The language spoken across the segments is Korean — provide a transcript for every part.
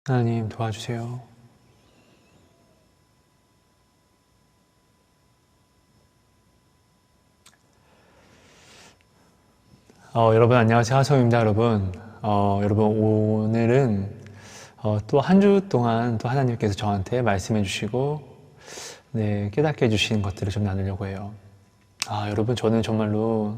하나님 도와주세요. 여러분 안녕하세요. 하성입니다. 여러분 오늘은 또 한 주 동안 또 하나님께서 저한테 말씀해 주시고 깨닫게 해주신 것들을 좀 나누려고 해요. 여러분 저는 정말로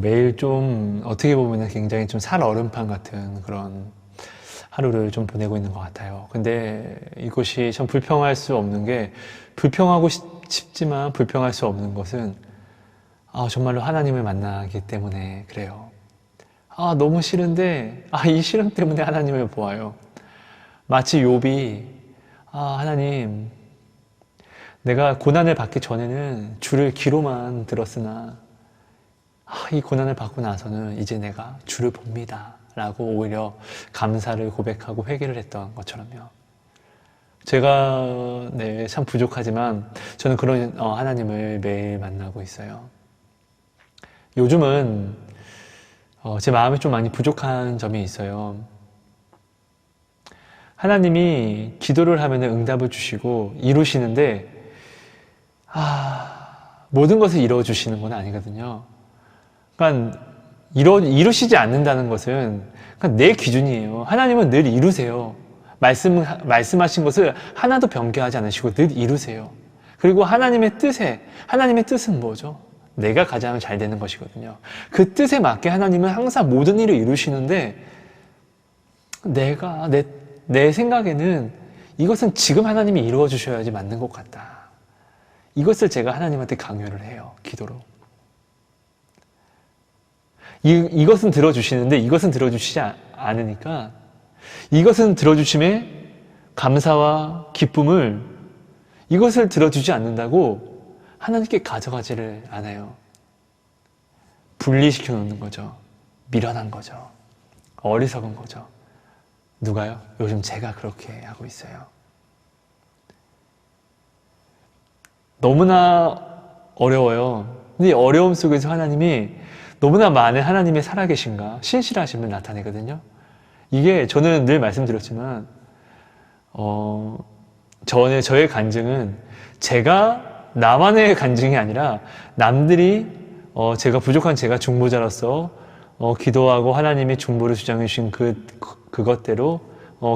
매일 좀 어떻게 보면 굉장히 좀 살얼음판 같은 그런 하루를 좀 보내고 있는 것 같아요. 근데 이것이 참 불평할 수 없는 게, 불평하고 싶지만 불평할 수 없는 것은 정말로 하나님을 만나기 때문에 그래요. 너무 싫은데 이 싫음 때문에 하나님을 보아요. 마치 욥이 하나님, 내가 고난을 받기 전에는 주를 귀로만 들었으나 이 고난을 받고 나서는 이제 내가 주를 봅니다 라고 오히려 감사를 고백하고 회개를 했던 것처럼요. 제가 참 부족하지만 저는 그런 하나님을 매일 만나고 있어요. 요즘은 제 마음이 좀 많이 부족한 점이 있어요. 하나님이 기도를 하면 응답을 주시고 이루시는데 모든 것을 이루어주시는 건 아니거든요. 그러니까 이루시지 않는다는 것은 내 기준이에요. 하나님은 늘 이루세요. 말씀하신 것을 하나도 변개하지 않으시고 늘 이루세요. 그리고 하나님의 뜻은 뭐죠? 내가 가장 잘 되는 것이거든요. 그 뜻에 맞게 하나님은 항상 모든 일을 이루시는데 내 생각에는 이것은 지금 하나님이 이루어 주셔야지 맞는 것 같다. 이것을 제가 하나님한테 강요를 해요. 기도로. 이것은 들어주시는데 이것은 들어주시지 않으니까 이것은 들어주심에 감사와 기쁨을 이것을 들어주지 않는다고 하나님께 가져가지를 않아요. 분리시켜 놓는 거죠. 미련한 거죠. 어리석은 거죠. 누가요? 요즘 제가 그렇게 하고 있어요. 너무나 어려워요. 근데 이 어려움 속에서 하나님이 너무나 많은 하나님의 살아계신가, 신실하심을 나타내거든요. 이게 저는 늘 말씀드렸지만 저의 간증은 제가 나만의 간증이 아니라 남들이 제가 부족한 제가 중보자로서 기도하고 하나님이 중보를 주장해 주신 그것대로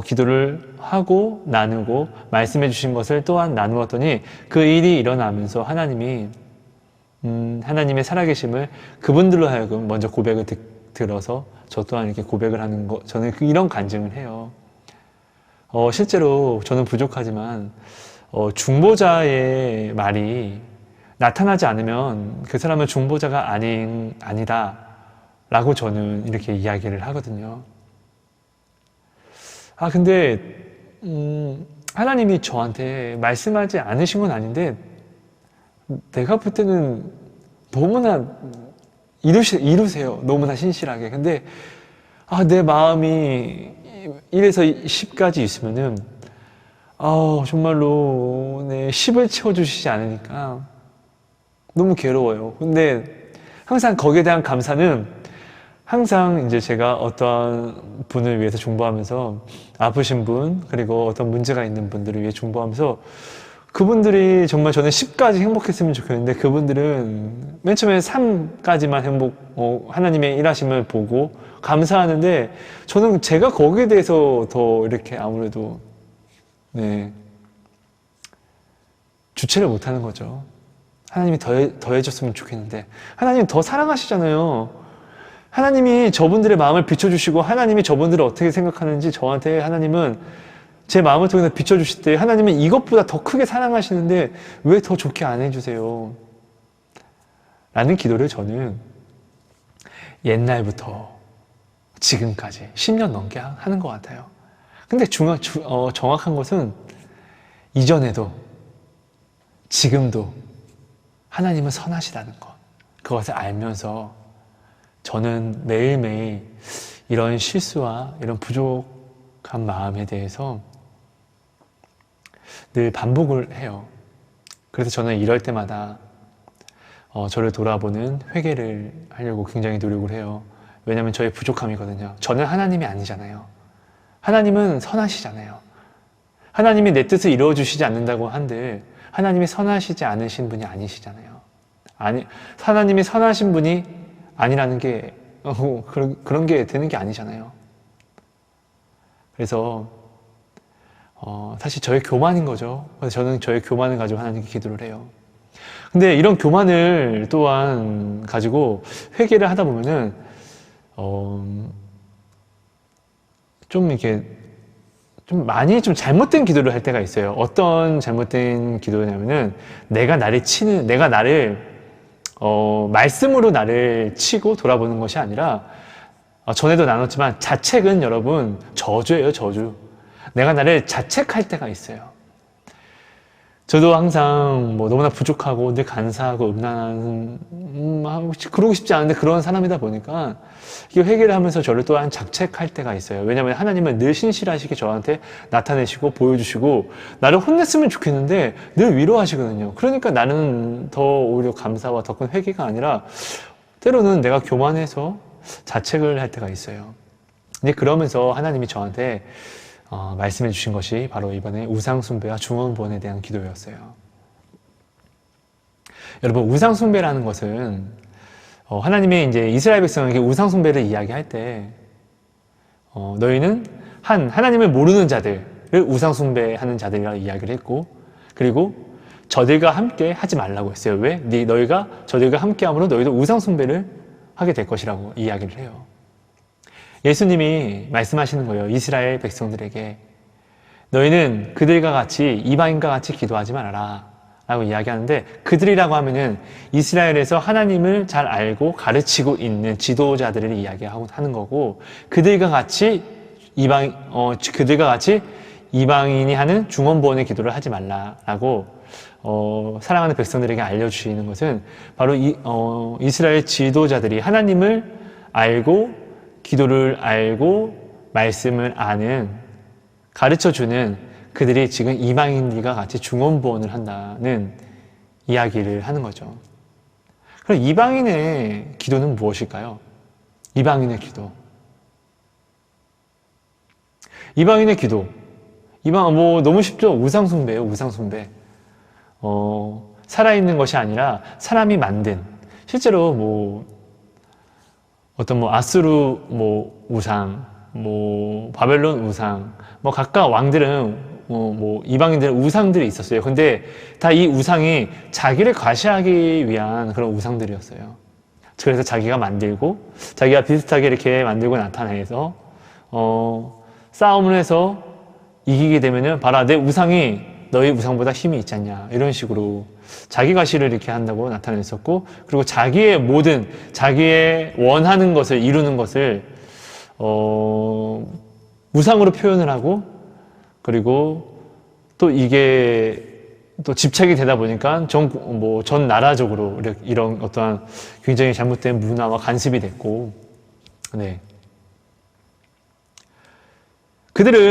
기도를 하고 나누고 말씀해 주신 것을 또한 나누었더니 그 일이 일어나면서 하나님이 하나님의 살아계심을 그분들로 하여금 먼저 고백을 들어서 저 또한 이렇게 고백을 하는 거, 저는 이런 간증을 해요. 실제로 저는 부족하지만 중보자의 말이 나타나지 않으면 그 사람은 중보자가 아니다 라고 저는 이렇게 이야기를 하거든요. 근데 하나님이 저한테 말씀하지 않으신 건 아닌데 내가 볼 때는 너무나 이루세요. 너무나 신실하게. 근데 내 마음이 1에서 10까지 있으면은 정말로 10을 채워주시지 않으니까 너무 괴로워요. 근데 항상 거기에 대한 감사는 항상 이제 제가 어떠한 분을 위해서 중보하면서 아프신 분 그리고 어떤 문제가 있는 분들을 위해 중보하면서 그분들이 정말 저는 10까지 행복했으면 좋겠는데 그분들은 맨 처음에 3까지만 하나님의 일하심을 보고 감사하는데 저는 제가 거기에 대해서 더 이렇게 아무래도 주체를 못하는 거죠. 하나님이 더 해줬으면 좋겠는데 하나님 더 사랑하시잖아요. 하나님이 저분들의 마음을 비춰주시고 하나님이 저분들을 어떻게 생각하는지 저한테 하나님은 제 마음을 통해서 비춰주실 때 하나님은 이것보다 더 크게 사랑하시는데 왜 더 좋게 안 해주세요? 라는 기도를 저는 옛날부터 지금까지 10년 넘게 하는 것 같아요. 근데 정확한 것은 이전에도 지금도 하나님은 선하시다는 것, 그것을 알면서 저는 매일매일 이런 실수와 이런 부족한 마음에 대해서 늘 반복을 해요. 그래서 저는 이럴 때마다 저를 돌아보는 회개를 하려고 굉장히 노력을 해요. 왜냐하면 저의 부족함이거든요. 저는 하나님이 아니잖아요. 하나님은 선하시잖아요. 하나님이 내 뜻을 이루어주시지 않는다고 한들 하나님이 선하시지 않으신 분이 아니시잖아요. 아니, 하나님이 선하신 분이 아니라는 게 그런 게 되는 게 아니잖아요. 그래서 사실 저의 교만인 거죠. 그래서 저는 저의 교만을 가지고 하나님께 기도를 해요. 근데 이런 교만을 또한 가지고 회개를 하다 보면은 좀 이렇게 좀 많이 좀 잘못된 기도를 할 때가 있어요. 어떤 잘못된 기도냐면은 내가 나를 말씀으로 나를 치고 돌아보는 것이 아니라 전에도 나눴지만 자책은 여러분 저주예요, 저주. 내가 나를 자책할 때가 있어요. 저도 항상 뭐 너무나 부족하고 늘 간사하고 음란한 그러고 싶지 않은데 그런 사람이다 보니까 이 회개를 하면서 저를 또한 자책할 때가 있어요. 왜냐하면 하나님은 늘 신실하시게 저한테 나타내시고 보여주시고 나를 혼냈으면 좋겠는데 늘 위로하시거든요. 그러니까 나는 더 오히려 감사와 더 큰 회개가 아니라 때로는 내가 교만해서 자책을 할 때가 있어요. 근데 그러면서 하나님이 저한테 말씀해 주신 것이 바로 이번에 우상숭배와 중언부언에 대한 기도였어요. 여러분, 우상숭배라는 것은 하나님이 이제 이스라엘 백성에게 우상숭배를 이야기할 때 너희는 하나님을 모르는 자들을 우상숭배하는 자들이라고 이야기를 했고, 그리고 저들과 함께 하지 말라고 했어요. 왜? 너희가 저들과 함께함으로 너희도 우상숭배를 하게 될 것이라고 이야기를 해요. 예수님이 말씀하시는 거예요. 이스라엘 백성들에게 너희는 그들과 같이 이방인과 같이 기도하지 말아라 라고 이야기하는데, 그들이라고 하면은 이스라엘에서 하나님을 잘 알고 가르치고 있는 지도자들을 이야기하고 하는 거고, 그들과 같이 이방인이 하는 중언부언의 기도를 하지 말라라고 사랑하는 백성들에게 알려주시는 것은 바로 이스라엘 지도자들이 하나님을 알고 기도를 알고 말씀을 아는, 가르쳐주는 그들이 지금 이방인들과 같이 중언부언을 한다는 이야기를 하는 거죠. 그럼 이방인의 기도는 무엇일까요? 이방인의 기도. 이방인의 기도. 너무 쉽죠? 우상숭배예요, 우상숭배. 살아있는 것이 아니라 사람이 만든, 실제로 어떤 아수르 우상, 바벨론 우상, 각각 왕들은 이방인들은 우상들이 있었어요. 근데 다 이 우상이 자기를 과시하기 위한 그런 우상들이었어요. 그래서 자기가 만들고 자기가 비슷하게 이렇게 만들고 나타내서 싸움을 해서 이기게 되면은 봐라, 내 우상이 너희 우상보다 힘이 있지 않냐, 이런 식으로 자기 과시를 이렇게 한다고 나타냈었고, 그리고 자기의 원하는 것을 이루는 것을 우상으로 표현을 하고, 그리고 또 이게 또 집착이 되다 보니까 전 나라적으로 이런 어떠한 굉장히 잘못된 문화와 간섭이 됐고, 네. 그들이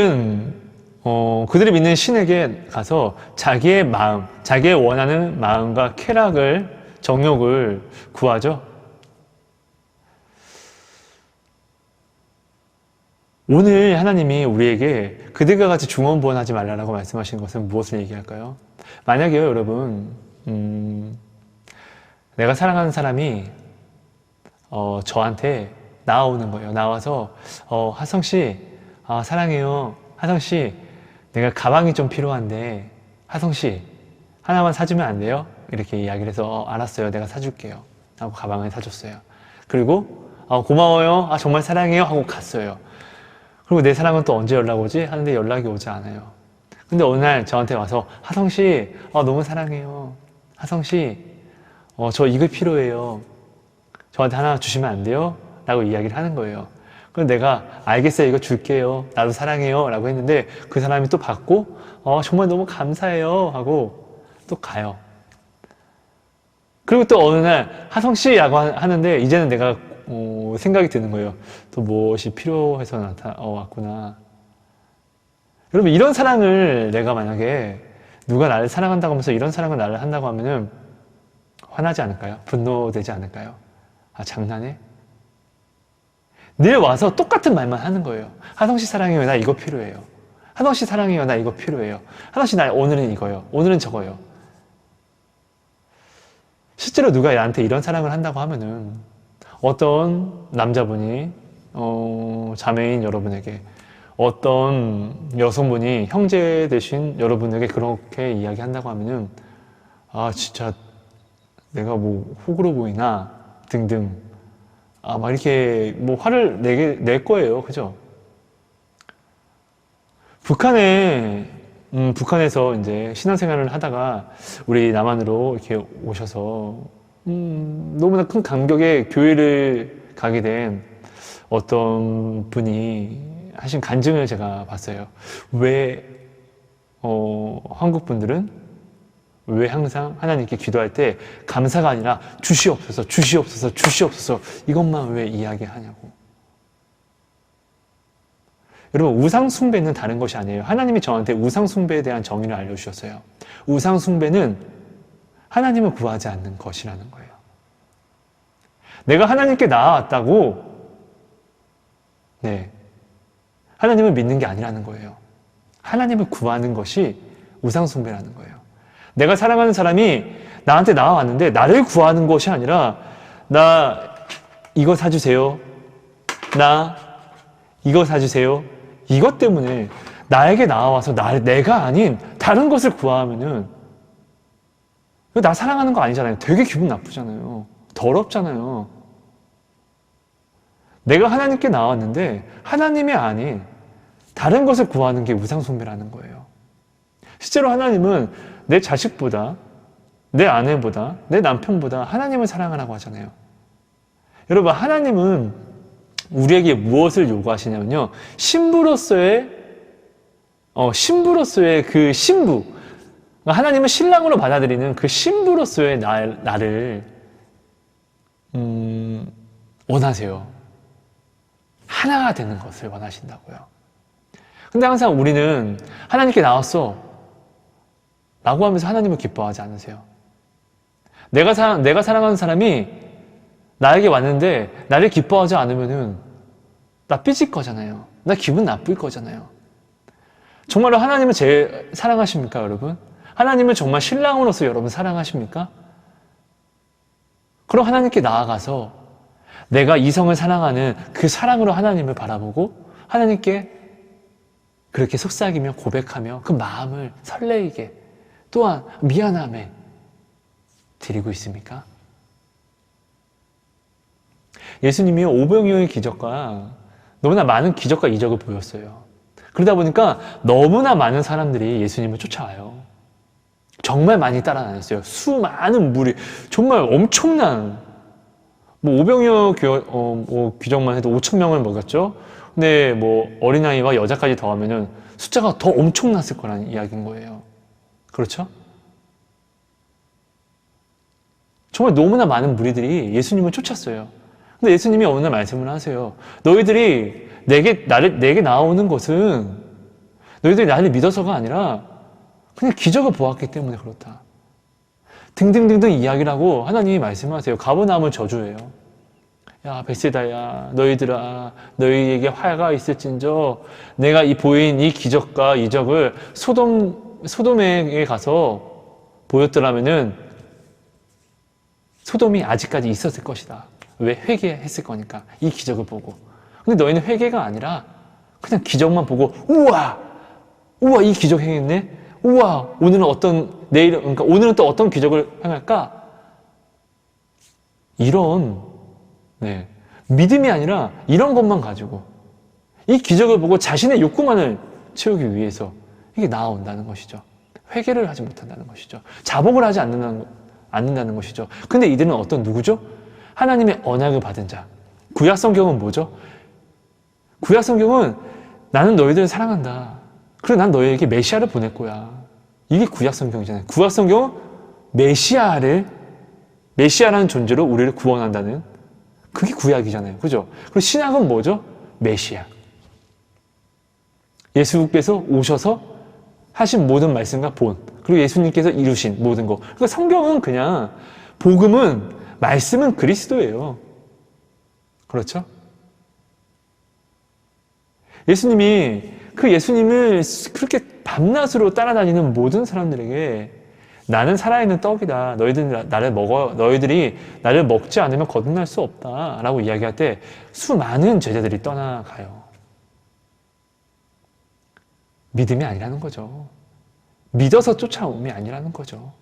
믿는 신에게 가서 자기의 마음, 자기의 원하는 마음과 정욕을 구하죠. 오늘 하나님이 우리에게 그들과 같이 중언부언하지 말라라고 말씀하신 것은 무엇을 얘기할까요? 만약에요, 여러분, 내가 사랑하는 사람이 저한테 나오는 거예요. 나와서 하성씨, 사랑해요. 하성씨, 내가 가방이 좀 필요한데 하성씨 하나만 사주면 안 돼요? 이렇게 이야기를 해서 알았어요, 내가 사줄게요 하고 가방을 사줬어요. 그리고 고마워요, 정말 사랑해요 하고 갔어요. 그리고 내 사랑은 또 언제 연락 오지? 하는데 연락이 오지 않아요. 근데 어느 날 저한테 와서 하성씨 너무 사랑해요, 하성씨 저 이거 필요해요, 저한테 하나 주시면 안 돼요? 라고 이야기를 하는 거예요. 그럼 내가 알겠어요, 이거 줄게요, 나도 사랑해요 라고 했는데 그 사람이 또 받고 정말 너무 감사해요 하고 또 가요. 그리고 또 어느 날 하성씨 라고 하는데 이제는 내가 생각이 드는 거예요. 또 무엇이 필요해서 왔구나. 여러분, 이런 사랑을 내가 만약에 누가 나를 사랑한다고 하면서 이런 사랑을 나를 한다고 하면은 화나지 않을까요? 분노되지 않을까요? 장난해? 늘 와서 똑같은 말만 하는 거예요. 하성씨 사랑해요. 나 이거 필요해요. 하성씨 사랑해요. 나 이거 필요해요. 하성씨 나 오늘은 이거요. 오늘은 저거요. 실제로 누가 나한테 이런 사랑을 한다고 하면은 어떤 남자분이 자매인 여러분에게, 어떤 여성분이 형제 되신 여러분에게 그렇게 이야기한다고 하면은 아 진짜 내가 뭐 호구로 보이나 등등 막 이렇게 뭐 화를 낼 거예요. 그죠? 북한에서 이제 신앙생활을 하다가 우리 남한으로 이렇게 오셔서 너무나 큰 간격의 교회를 가게 된 어떤 분이 하신 간증을 제가 봤어요. 왜 한국 분들은 왜 항상 하나님께 기도할 때 감사가 아니라 주시옵소서, 주시옵소서, 주시옵소서 이것만 왜 이야기하냐고. 여러분, 우상숭배는 다른 것이 아니에요. 하나님이 저한테 우상숭배에 대한 정의를 알려주셨어요. 우상숭배는 하나님을 구하지 않는 것이라는 거예요. 내가 하나님께 나아왔다고 하나님을 믿는 게 아니라는 거예요. 하나님을 구하는 것이 우상숭배라는 거예요. 내가 사랑하는 사람이 나한테 나아왔는데 나를 구하는 것이 아니라 나 이거 사주세요. 나 이거 사주세요. 이것 때문에 나에게 나와서 내가 아닌 다른 것을 구하면은 나 사랑하는 거 아니잖아요. 되게 기분 나쁘잖아요. 더럽잖아요. 내가 하나님께 나왔는데 하나님이 아닌 다른 것을 구하는 게 우상숭배라는 거예요. 실제로 하나님은 내 자식보다, 내 아내보다, 내 남편보다 하나님을 사랑하라고 하잖아요. 여러분, 하나님은 우리에게 무엇을 요구하시냐면요, 신부로서의 그 신부, 하나님은 신랑으로 받아들이는 그 신부로서의 나를 원하세요. 하나가 되는 것을 원하신다고요. 근데 항상 우리는 하나님께 나왔어 라고 하면서 하나님을 기뻐하지 않으세요. 내가 사랑하는 사람이 나에게 왔는데 나를 기뻐하지 않으면은 나 삐질 거잖아요. 나 기분 나쁠 거잖아요. 정말로 하나님을 제일 사랑하십니까, 여러분? 하나님을 정말 신랑으로서 여러분 사랑하십니까? 그럼 하나님께 나아가서 내가 이성을 사랑하는 그 사랑으로 하나님을 바라보고 하나님께 그렇게 속삭이며 고백하며 그 마음을 설레이게 또한 미안함에 드리고 있습니까? 예수님이 오병이어의 기적과 너무나 많은 기적과 이적을 보였어요. 그러다 보니까 너무나 많은 사람들이 예수님을 쫓아와요. 정말 많이 따라다녔어요. 수많은 무리, 정말 엄청난, 오병이어 기적만 해도 5,000명을 먹였죠. 근데 어린아이와 여자까지 더하면은 숫자가 더 엄청났을 거라는 이야기인 거예요. 그렇죠? 정말 너무나 많은 무리들이 예수님을 쫓았어요. 근데 예수님이 어느 날 말씀을 하세요. 너희들이 내게 나오는 것은 너희들이 나를 믿어서가 아니라 그냥 기적을 보았기 때문에 그렇다. 등등등등 이야기를 하고 하나님이 말씀하세요. 가버나움을 저주해요. 야 벳세다야, 너희들아, 너희에게 화가 있을진저 내가 보인 이 기적과 이적을 소돔에 가서 보였더라면은 소돔이 아직까지 있었을 것이다. 왜? 회개했을 거니까. 이 기적을 보고. 근데 너희는 회개가 아니라 그냥 기적만 보고 우와 이 기적 행했네. 우와 오늘은 또 어떤 기적을 행할까? 이런 믿음이 아니라 이런 것만 가지고 이 기적을 보고 자신의 욕구만을 채우기 위해서 이게 나아온다는 것이죠. 회개를 하지 못한다는 것이죠. 자복을 하지 않는다는 것이죠. 근데 이들은 누구죠? 하나님의 언약을 받은 자. 구약 성경은 뭐죠? 구약 성경은 나는 너희들을 사랑한다. 그리고 난 너희에게 메시아를 보낼 거야. 이게 구약 성경이잖아요. 구약 성경은 메시아라는 존재로 우리를 구원한다는 그게 구약이잖아요. 그죠? 그리고 신약은 뭐죠? 메시아. 예수께서 오셔서 하신 모든 말씀과 본, 그리고 예수님께서 이루신 모든 것. 그러니까 성경은 그냥 복음은 말씀은 그리스도예요. 그렇죠? 예수님이 그 예수님을 그렇게 밤낮으로 따라다니는 모든 사람들에게 나는 살아있는 떡이다. 너희들이 나를 먹지 않으면 거듭날 수 없다. 라고 이야기할 때 수많은 제자들이 떠나가요. 믿음이 아니라는 거죠. 믿어서 쫓아옴이 아니라는 거죠.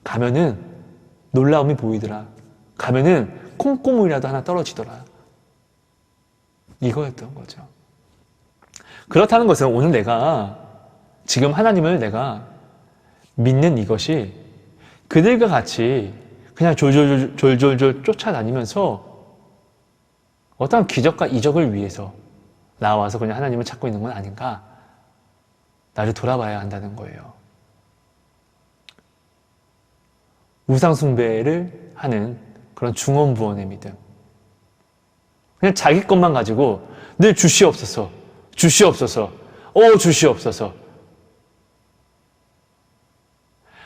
가면은 놀라움이 보이더라. 가면은 콩고물이라도 하나 떨어지더라. 이거였던 거죠. 그렇다는 것은 오늘 지금 하나님을 내가 믿는 이것이 그들과 같이 그냥 졸졸졸 쫓아다니면서 어떤 기적과 이적을 위해서 나와서 그냥 하나님을 찾고 있는 건 아닌가? 나를 돌아봐야 한다는 거예요. 우상숭배를 하는 그런 중언부언의 믿음. 그냥 자기 것만 가지고 늘 주시옵소서, 주시옵소서, 주시옵소서.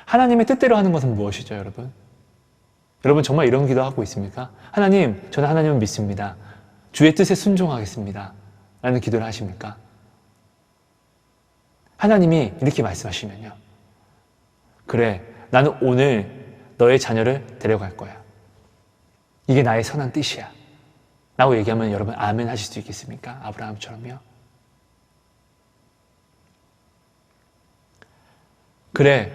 하나님의 뜻대로 하는 것은 무엇이죠, 여러분? 여러분 정말 이런 기도하고 있습니까? 하나님, 저는 하나님을 믿습니다. 주의 뜻에 순종하겠습니다. 라는 기도를 하십니까? 하나님이 이렇게 말씀하시면요. 그래, 나는 오늘 너의 자녀를 데려갈 거야. 이게 나의 선한 뜻이야. 라고 얘기하면 여러분 아멘 하실 수 있겠습니까? 아브라함처럼요. 그래,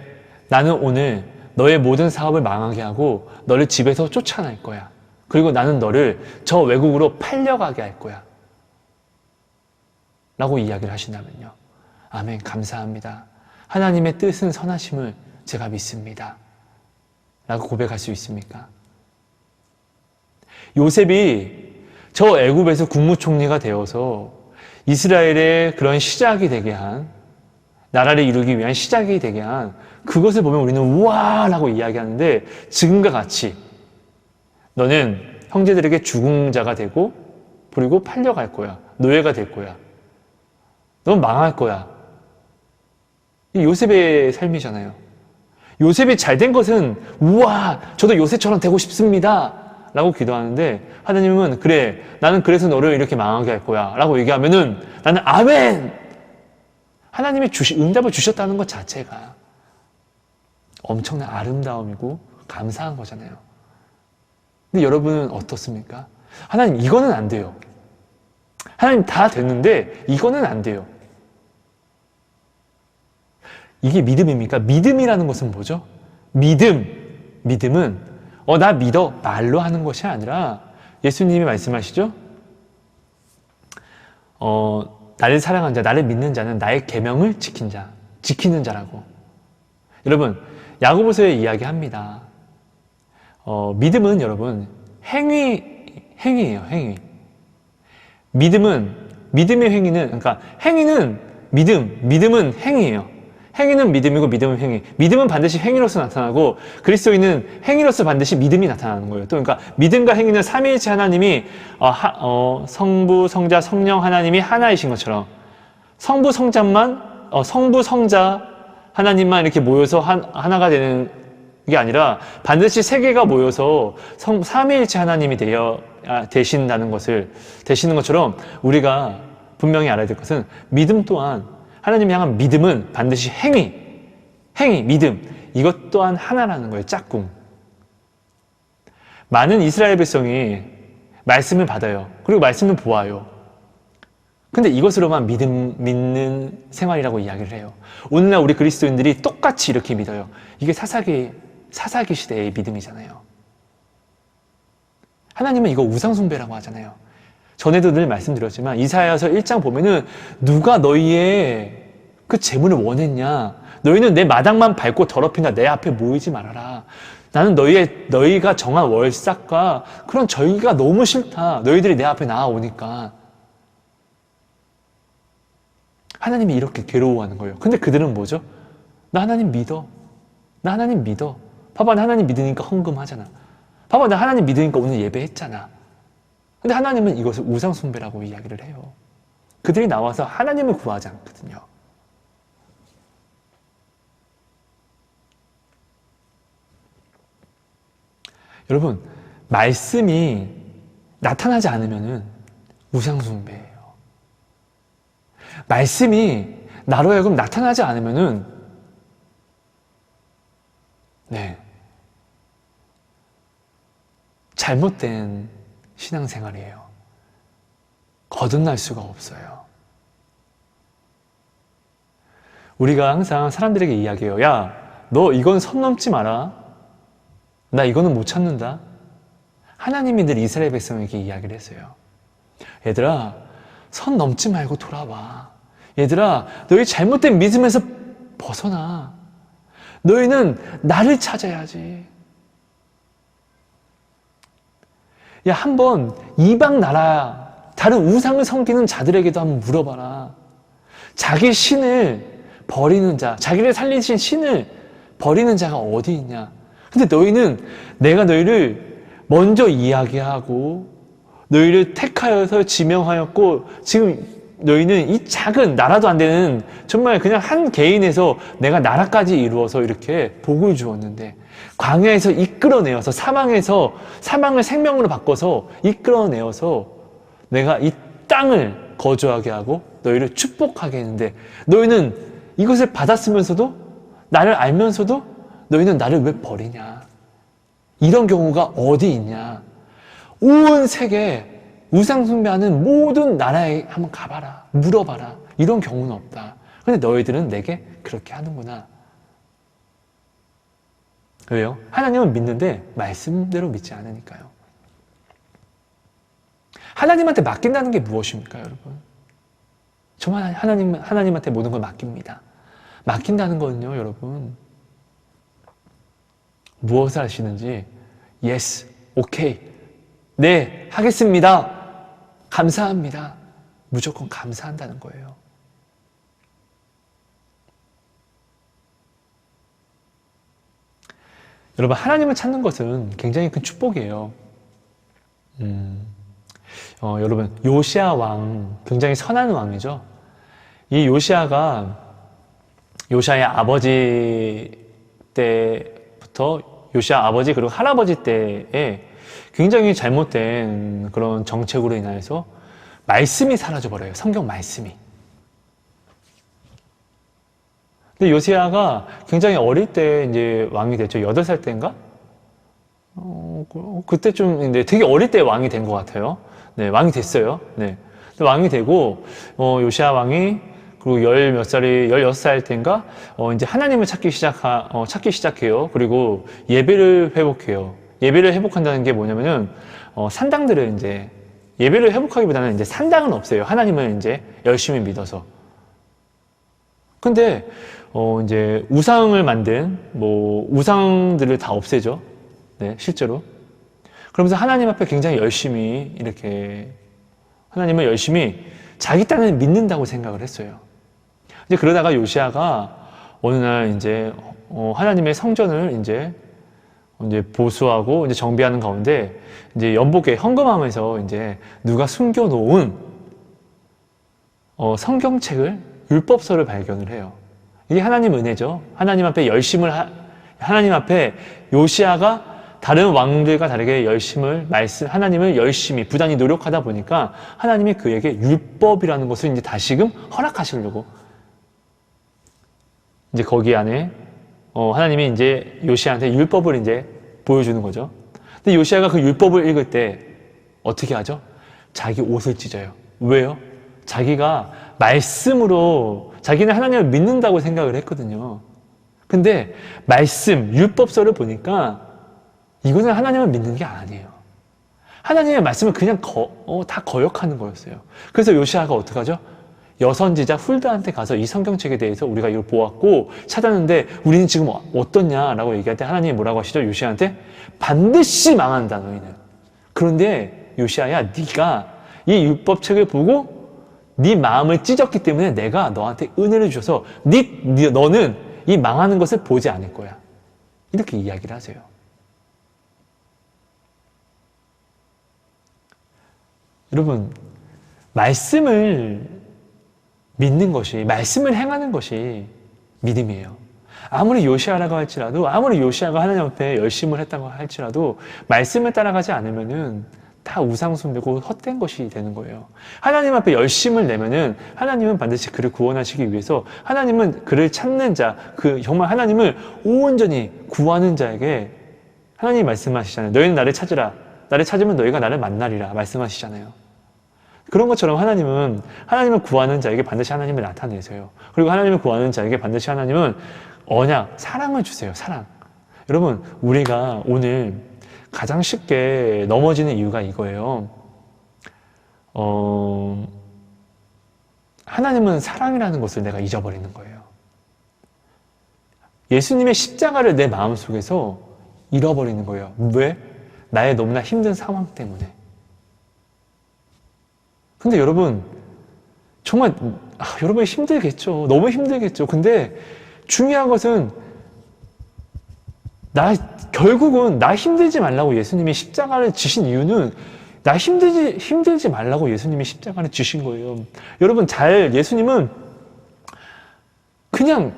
나는 오늘 너의 모든 사업을 망하게 하고 너를 집에서 쫓아낼 거야. 그리고 나는 너를 저 외국으로 팔려가게 할 거야. 라고 이야기를 하신다면요. 아멘, 감사합니다. 하나님의 뜻은 선하심을 제가 믿습니다. 라고 고백할 수 있습니까? 요셉이 저 애굽에서 국무총리가 되어서 이스라엘의 그런 시작이 되게 한, 나라를 이루기 위한 시작이 되게 한 그것을 보면 우리는 우와! 라고 이야기하는데 지금과 같이 너는 형제들에게 죽은 자가 되고 그리고 팔려갈 거야. 노예가 될 거야. 넌 망할 거야. 이 요셉의 삶이잖아요. 요셉이 잘된 것은 우와! 저도 요셉처럼 되고 싶습니다. 라고 기도하는데 하나님은 그래, 나는 그래서 너를 이렇게 망하게 할 거야. 라고 얘기하면은 나는 아멘! 하나님이 응답을 주셨다는 것 자체가 엄청난 아름다움이고 감사한 거잖아요. 근데 여러분은 어떻습니까? 하나님 이거는 안 돼요. 하나님 다 됐는데 이거는 안 돼요. 이게 믿음입니까? 믿음이라는 것은 뭐죠? 믿음은 나 믿어 말로 하는 것이 아니라 예수님이 말씀하시죠? 나를 사랑하는 자, 나를 믿는 자는 나의 계명을 지키는 자라고. 여러분, 야고보서에 이야기합니다. 믿음은 여러분 행위예요, 행위. 믿음의 행위는, 그러니까 행위는 믿음은 행위예요. 행위는 믿음이고 믿음은 행위. 믿음은 반드시 행위로서 나타나고 그리스도인은 행위로서 반드시 믿음이 나타나는 거예요. 또 그러니까 믿음과 행위는 삼위일체 하나님이 성부, 성자, 성령 하나님이 하나이신 것처럼 성부, 성자 하나님만 이렇게 모여서 하나가 되는 게 아니라 반드시 세 개가 모여서 삼위일체 하나님이 되시는 것처럼 우리가 분명히 알아야 될 것은 믿음 또한 하나님이 향한 믿음은 반드시 믿음. 이것 또한 하나라는 거예요, 짝꿍. 많은 이스라엘 백성이 말씀을 받아요. 그리고 말씀을 보아요. 근데 이것으로만 믿는 생활이라고 이야기를 해요. 오늘날 우리 그리스도인들이 똑같이 이렇게 믿어요. 이게 사사기 시대의 믿음이잖아요. 하나님은 이거 우상숭배라고 하잖아요. 전에도 늘 말씀드렸지만 이사야서 1장 보면은 누가 너희의 그 재물을 원했냐? 너희는 내 마당만 밟고 더럽힌다. 내 앞에 모이지 말아라. 나는 너희가 정한 월삭과 그런 절기가 너무 싫다. 너희들이 내 앞에 나아오니까. 하나님이 이렇게 괴로워하는 거예요. 근데 그들은 뭐죠? 나 하나님 믿어. 봐봐, 나 하나님 믿으니까 헌금하잖아. 봐봐, 나 하나님 믿으니까 오늘 예배했잖아. 근데 하나님은 이것을 우상숭배라고 이야기를 해요. 그들이 나와서 하나님을 구하지 않거든요. 여러분, 말씀이 나타나지 않으면은 우상숭배예요. 말씀이 나로 하여금 나타나지 않으면은 잘못된 신앙생활이에요. 거듭날 수가 없어요. 우리가 항상 사람들에게 이야기해요. 야, 너 이건 선 넘지 마라. 나 이거는 못 참는다. 하나님이 늘 이스라엘 백성에게 이야기를 했어요. 얘들아, 선 넘지 말고 돌아와. 얘들아, 너희 잘못된 믿음에서 벗어나. 너희는 나를 찾아야지. 야, 한번 이방 나라, 다른 우상을 섬기는 자들에게도 한번 물어봐라. 자기 신을 버리는 자, 자기를 살리신 신을 버리는 자가 어디 있냐? 근데 너희는 내가 너희를 먼저 이야기하고 너희를 택하여서 지명하였고 지금 너희는 이 작은 나라도 안 되는 정말 그냥 한 개인에서 내가 나라까지 이루어서 이렇게 복을 주었는데 광야에서 이끌어내어서 사망을 생명으로 바꿔서 이끌어내어서 내가 이 땅을 거주하게 하고 너희를 축복하게 했는데 너희는 이것을 받았으면서도 나를 알면서도 너희는 나를 왜 버리냐? 이런 경우가 어디 있냐? 온 세계 우상 숭배하는 모든 나라에 한번 가봐라. 물어봐라. 이런 경우는 없다. 근데 너희들은 내게 그렇게 하는구나. 왜요? 하나님은 믿는데 말씀대로 믿지 않으니까요. 하나님한테 맡긴다는 게 무엇입니까, 여러분? 정말 하나님한테 모든 걸 맡깁니다. 맡긴다는 거는요, 여러분. 무엇을 하시는지, yes, okay, 네, 하겠습니다. 감사합니다. 무조건 감사한다는 거예요. 여러분, 하나님을 찾는 것은 굉장히 큰 축복이에요. 여러분, 요시야 왕, 굉장히 선한 왕이죠. 이 요시야의 아버지 때부터 요시야 아버지 그리고 할아버지 때에 굉장히 잘못된 그런 정책으로 인하여서 말씀이 사라져버려요. 성경 말씀이. 근데 요시야가 굉장히 어릴 때 이제 왕이 됐죠. 8살 때인가? 그때쯤, 되게 어릴 때 왕이 된 것 같아요. 네, 왕이 됐어요. 네. 왕이 되고, 요시야 왕이, 그리고 16살 때인가? 이제 하나님을 찾기 시작해요. 그리고 예배를 회복해요. 예배를 회복한다는 게 뭐냐면은, 산당들을 이제, 예배를 회복하기보다는 이제 산당은 없어요. 하나님을 이제 열심히 믿어서. 근데, 이제 우상을 만든, 우상들을 다 없애죠. 네, 실제로. 그러면서 하나님 앞에 굉장히 열심히 이렇게 하나님을 열심히 자기 땅을 믿는다고 생각을 했어요. 이제 그러다가 요시야가 어느 날 이제 하나님의 성전을 이제 보수하고 이제 정비하는 가운데 이제 연복에 헌금하면서 이제 누가 숨겨놓은 성경책을 율법서를 발견을 해요. 이게 하나님 은혜죠. 하나님 앞에 요시야가 다른 왕들과 다르게 하나님을 열심히 부단히 노력하다 보니까 하나님이 그에게 율법이라는 것을 이제 다시금 허락하시려고 이제 거기 안에 하나님이 이제 요시야한테 율법을 이제 보여주는 거죠. 근데 요시야가 그 율법을 읽을 때 어떻게 하죠? 자기 옷을 찢어요. 왜요? 자기가 말씀으로 자기는 하나님을 믿는다고 생각을 했거든요. 근데 율법서를 보니까 이거는 하나님을 믿는 게 아니에요. 하나님의 말씀을 그냥 다 거역하는 거였어요. 그래서 요시야가 어떡하죠? 여선지자 훌다한테 가서 이 성경책에 대해서 우리가 이걸 보았고 찾았는데 우리는 지금 어떻냐라고 얘기할 때 하나님이 뭐라고 하시죠? 요시야한테 반드시 망한다 너희는. 그런데 요시야야 네가 이 율법책을 보고 네 마음을 찢었기 때문에 내가 너한테 은혜를 주셔서 너는 이 망하는 것을 보지 않을 거야. 이렇게 이야기를 하세요. 여러분, 말씀을 믿는 것이, 말씀을 행하는 것이 믿음이에요. 아무리 요시야라고 할지라도, 아무리 요시야가 하나님 앞에 열심을 했다고 할지라도 말씀을 따라가지 않으면은 다 우상숭배고 헛된 것이 되는 거예요. 하나님 앞에 열심을 내면은 하나님은 반드시 그를 구원하시기 위해서 하나님은 그를 찾는 자, 정말 하나님을 온전히 구하는 자에게 하나님이 말씀하시잖아요. 너희는 나를 찾으라. 나를 찾으면 너희가 나를 만나리라 말씀하시잖아요. 그런 것처럼 하나님은 하나님을 구하는 자에게 반드시 하나님을 나타내세요. 그리고 하나님을 구하는 자에게 반드시 하나님은 언약, 사랑을 주세요. 사랑. 여러분, 우리가 오늘 가장 쉽게 넘어지는 이유가 이거예요. 하나님은 사랑이라는 것을 내가 잊어버리는 거예요. 예수님의 십자가를 내 마음속에서 잃어버리는 거예요. 왜? 나의 너무나 힘든 상황 때문에. 근데 여러분, 정말 여러분이 힘들겠죠. 너무 힘들겠죠. 근데 중요한 것은 결국은 나 힘들지 말라고 예수님이 십자가를 지신 이유는 나 힘들지 말라고 예수님이 십자가를 지신 거예요. 여러분, 예수님은 그냥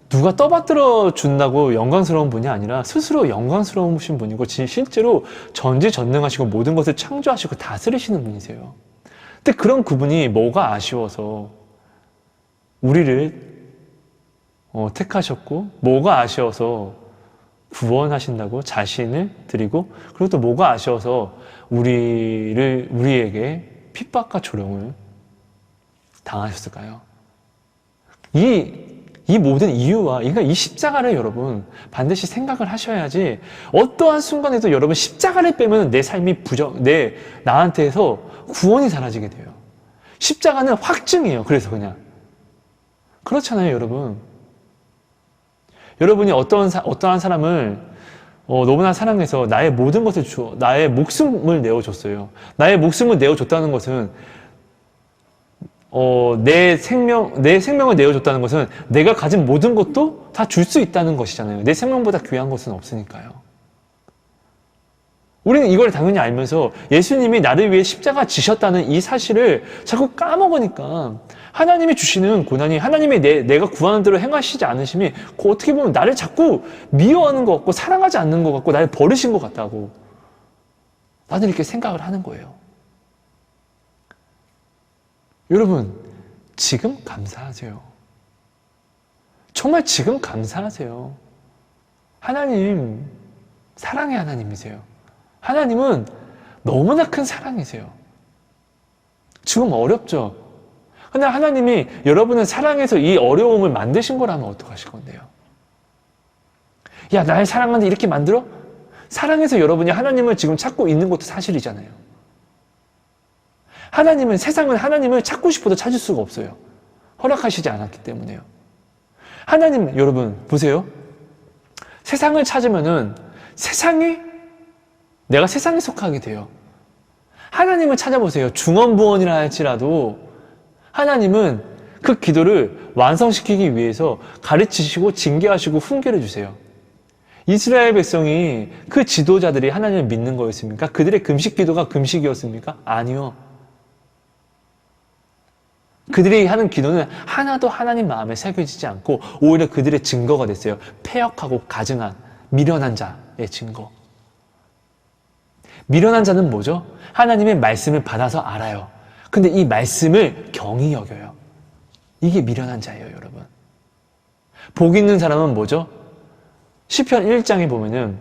누가 떠받들어 준다고 영광스러운 분이 아니라 스스로 영광스러우신 분이고 실제로 전지전능하시고 모든 것을 창조하시고 다스리시는 분이세요. 근데 그런 그분이 뭐가 아쉬워서 우리를 택하셨고 뭐가 아쉬워서 구원하신다고 자신을 드리고 그리고 또 뭐가 아쉬워서 우리에게 핍박과 조롱을 당하셨을까요? 이 모든 이유와 그러니까 이 십자가를 여러분 반드시 생각을 하셔야지 어떠한 순간에도 여러분 십자가를 빼면 내 삶이 나한테서 구원이 사라지게 돼요. 십자가는 확증이에요. 그래서 그냥 그렇잖아요, 여러분. 여러분이 어떠한 사람을 너무나 사랑해서 나의 모든 것을 나의 목숨을 내어줬어요. 나의 목숨을 내어줬다는 것은 내 생명을 내어줬다는 것은 내가 가진 모든 것도 다 줄 수 있다는 것이잖아요. 내 생명보다 귀한 것은 없으니까요. 우리는 이걸 당연히 알면서 예수님이 나를 위해 십자가 지셨다는 이 사실을 자꾸 까먹으니까 하나님이 주시는 고난이 하나님이 내가 구하는 대로 행하시지 않으심이 어떻게 보면 나를 자꾸 미워하는 것 같고 사랑하지 않는 것 같고 나를 버리신 것 같다고 나는 이렇게 생각을 하는 거예요. 여러분, 지금 감사하세요. 정말 지금 감사하세요. 하나님, 사랑의 하나님이세요. 하나님은 너무나 큰 사랑이세요. 지금 어렵죠? 근데 하나님이 여러분을 사랑해서 이 어려움을 만드신 거라면 어떡하실 건데요? 야, 날 사랑하는데 이렇게 만들어? 사랑해서 여러분이 하나님을 지금 찾고 있는 것도 사실이잖아요. 세상은 하나님을 찾고 싶어도 찾을 수가 없어요. 허락하시지 않았기 때문에요. 하나님, 여러분, 보세요. 세상을 찾으면은 내가 세상에 속하게 돼요. 하나님을 찾아보세요. 중언부언이라 할지라도 하나님은 그 기도를 완성시키기 위해서 가르치시고 징계하시고 훈계를 주세요. 이스라엘 백성이 그 지도자들이 하나님을 믿는 거였습니까? 그들의 금식 기도가 금식이었습니까? 아니요. 그들이 하는 기도는 하나도 하나님 마음에 새겨지지 않고 오히려 그들의 증거가 됐어요. 패역하고 가증한 미련한 자의 증거. 미련한 자는 뭐죠? 하나님의 말씀을 받아서 알아요. 근데 이 말씀을 경히 여겨요. 이게 미련한 자예요, 여러분. 복 있는 사람은 뭐죠? 시편 1장에 보면은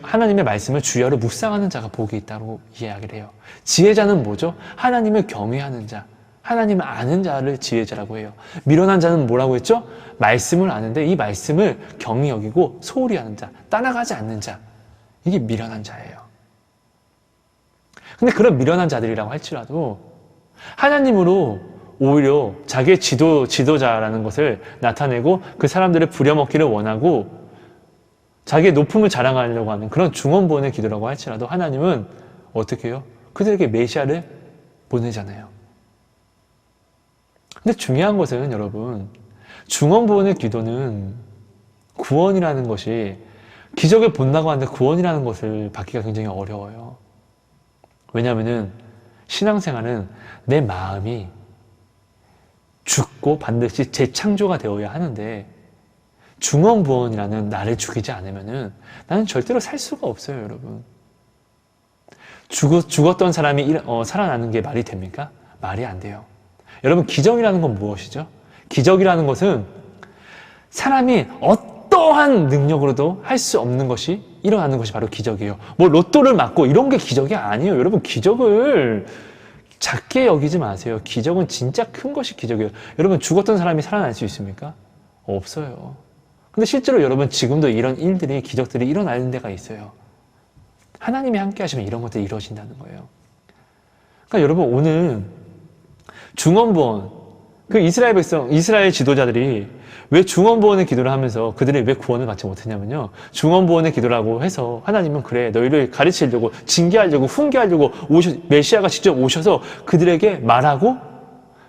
하나님의 말씀을 주야로 묵상하는 자가 복이 있다고 이야기를 해요. 지혜자는 뭐죠? 하나님을 경외하는 자, 하나님을 아는 자를 지혜자라고 해요. 미련한 자는 뭐라고 했죠? 말씀을 아는데 이 말씀을 경히 여기고 소홀히 하는 자, 따라가지 않는 자. 이게 미련한 자예요. 근데 그런 미련한 자들이라고 할지라도 하나님으로 오히려 자기의 지도자라는 것을 나타내고 그 사람들을 부려먹기를 원하고 자기의 높음을 자랑하려고 하는 그런 중언부언의 기도라고 할지라도 하나님은 어떻게 해요? 그들에게 메시아를 보내잖아요. 근데 중요한 것은 여러분, 중언부언의 기도는 구원이라는 것이 기적을 본다고 하는데 구원이라는 것을 받기가 굉장히 어려워요. 왜냐하면 신앙생활은 내 마음이 죽고 반드시 재창조가 되어야 하는데 중언부언이라는 나를 죽이지 않으면 나는 절대로 살 수가 없어요, 여러분. 죽었던 사람이 살아나는 게 말이 됩니까? 말이 안 돼요. 여러분, 기적이라는 건 무엇이죠? 기적이라는 것은 사람이 어떠한 능력으로도 할 수 없는 것이 일어나는 것이 바로 기적이에요. 뭐 로또를 맞고 이런 게 기적이 아니에요. 여러분, 기적을 작게 여기지 마세요. 기적은 진짜 큰 것이 기적이에요. 여러분, 죽었던 사람이 살아날 수 있습니까? 없어요. 근데 실제로 여러분, 지금도 이런 일들이, 기적들이 일어나는 데가 있어요. 하나님이 함께 하시면 이런 것들이 이루어진다는 거예요. 그러니까 여러분, 오늘 중원부원, 그 이스라엘 백성, 이스라엘 지도자들이 왜 중원부원의 기도를 하면서 그들이 왜 구원을 받지 못했냐면요. 중원부원의 기도라고 해서 하나님은 그래, 너희를 가르치려고, 징계하려고, 훈계하려고 메시아가 직접 오셔서 그들에게 말하고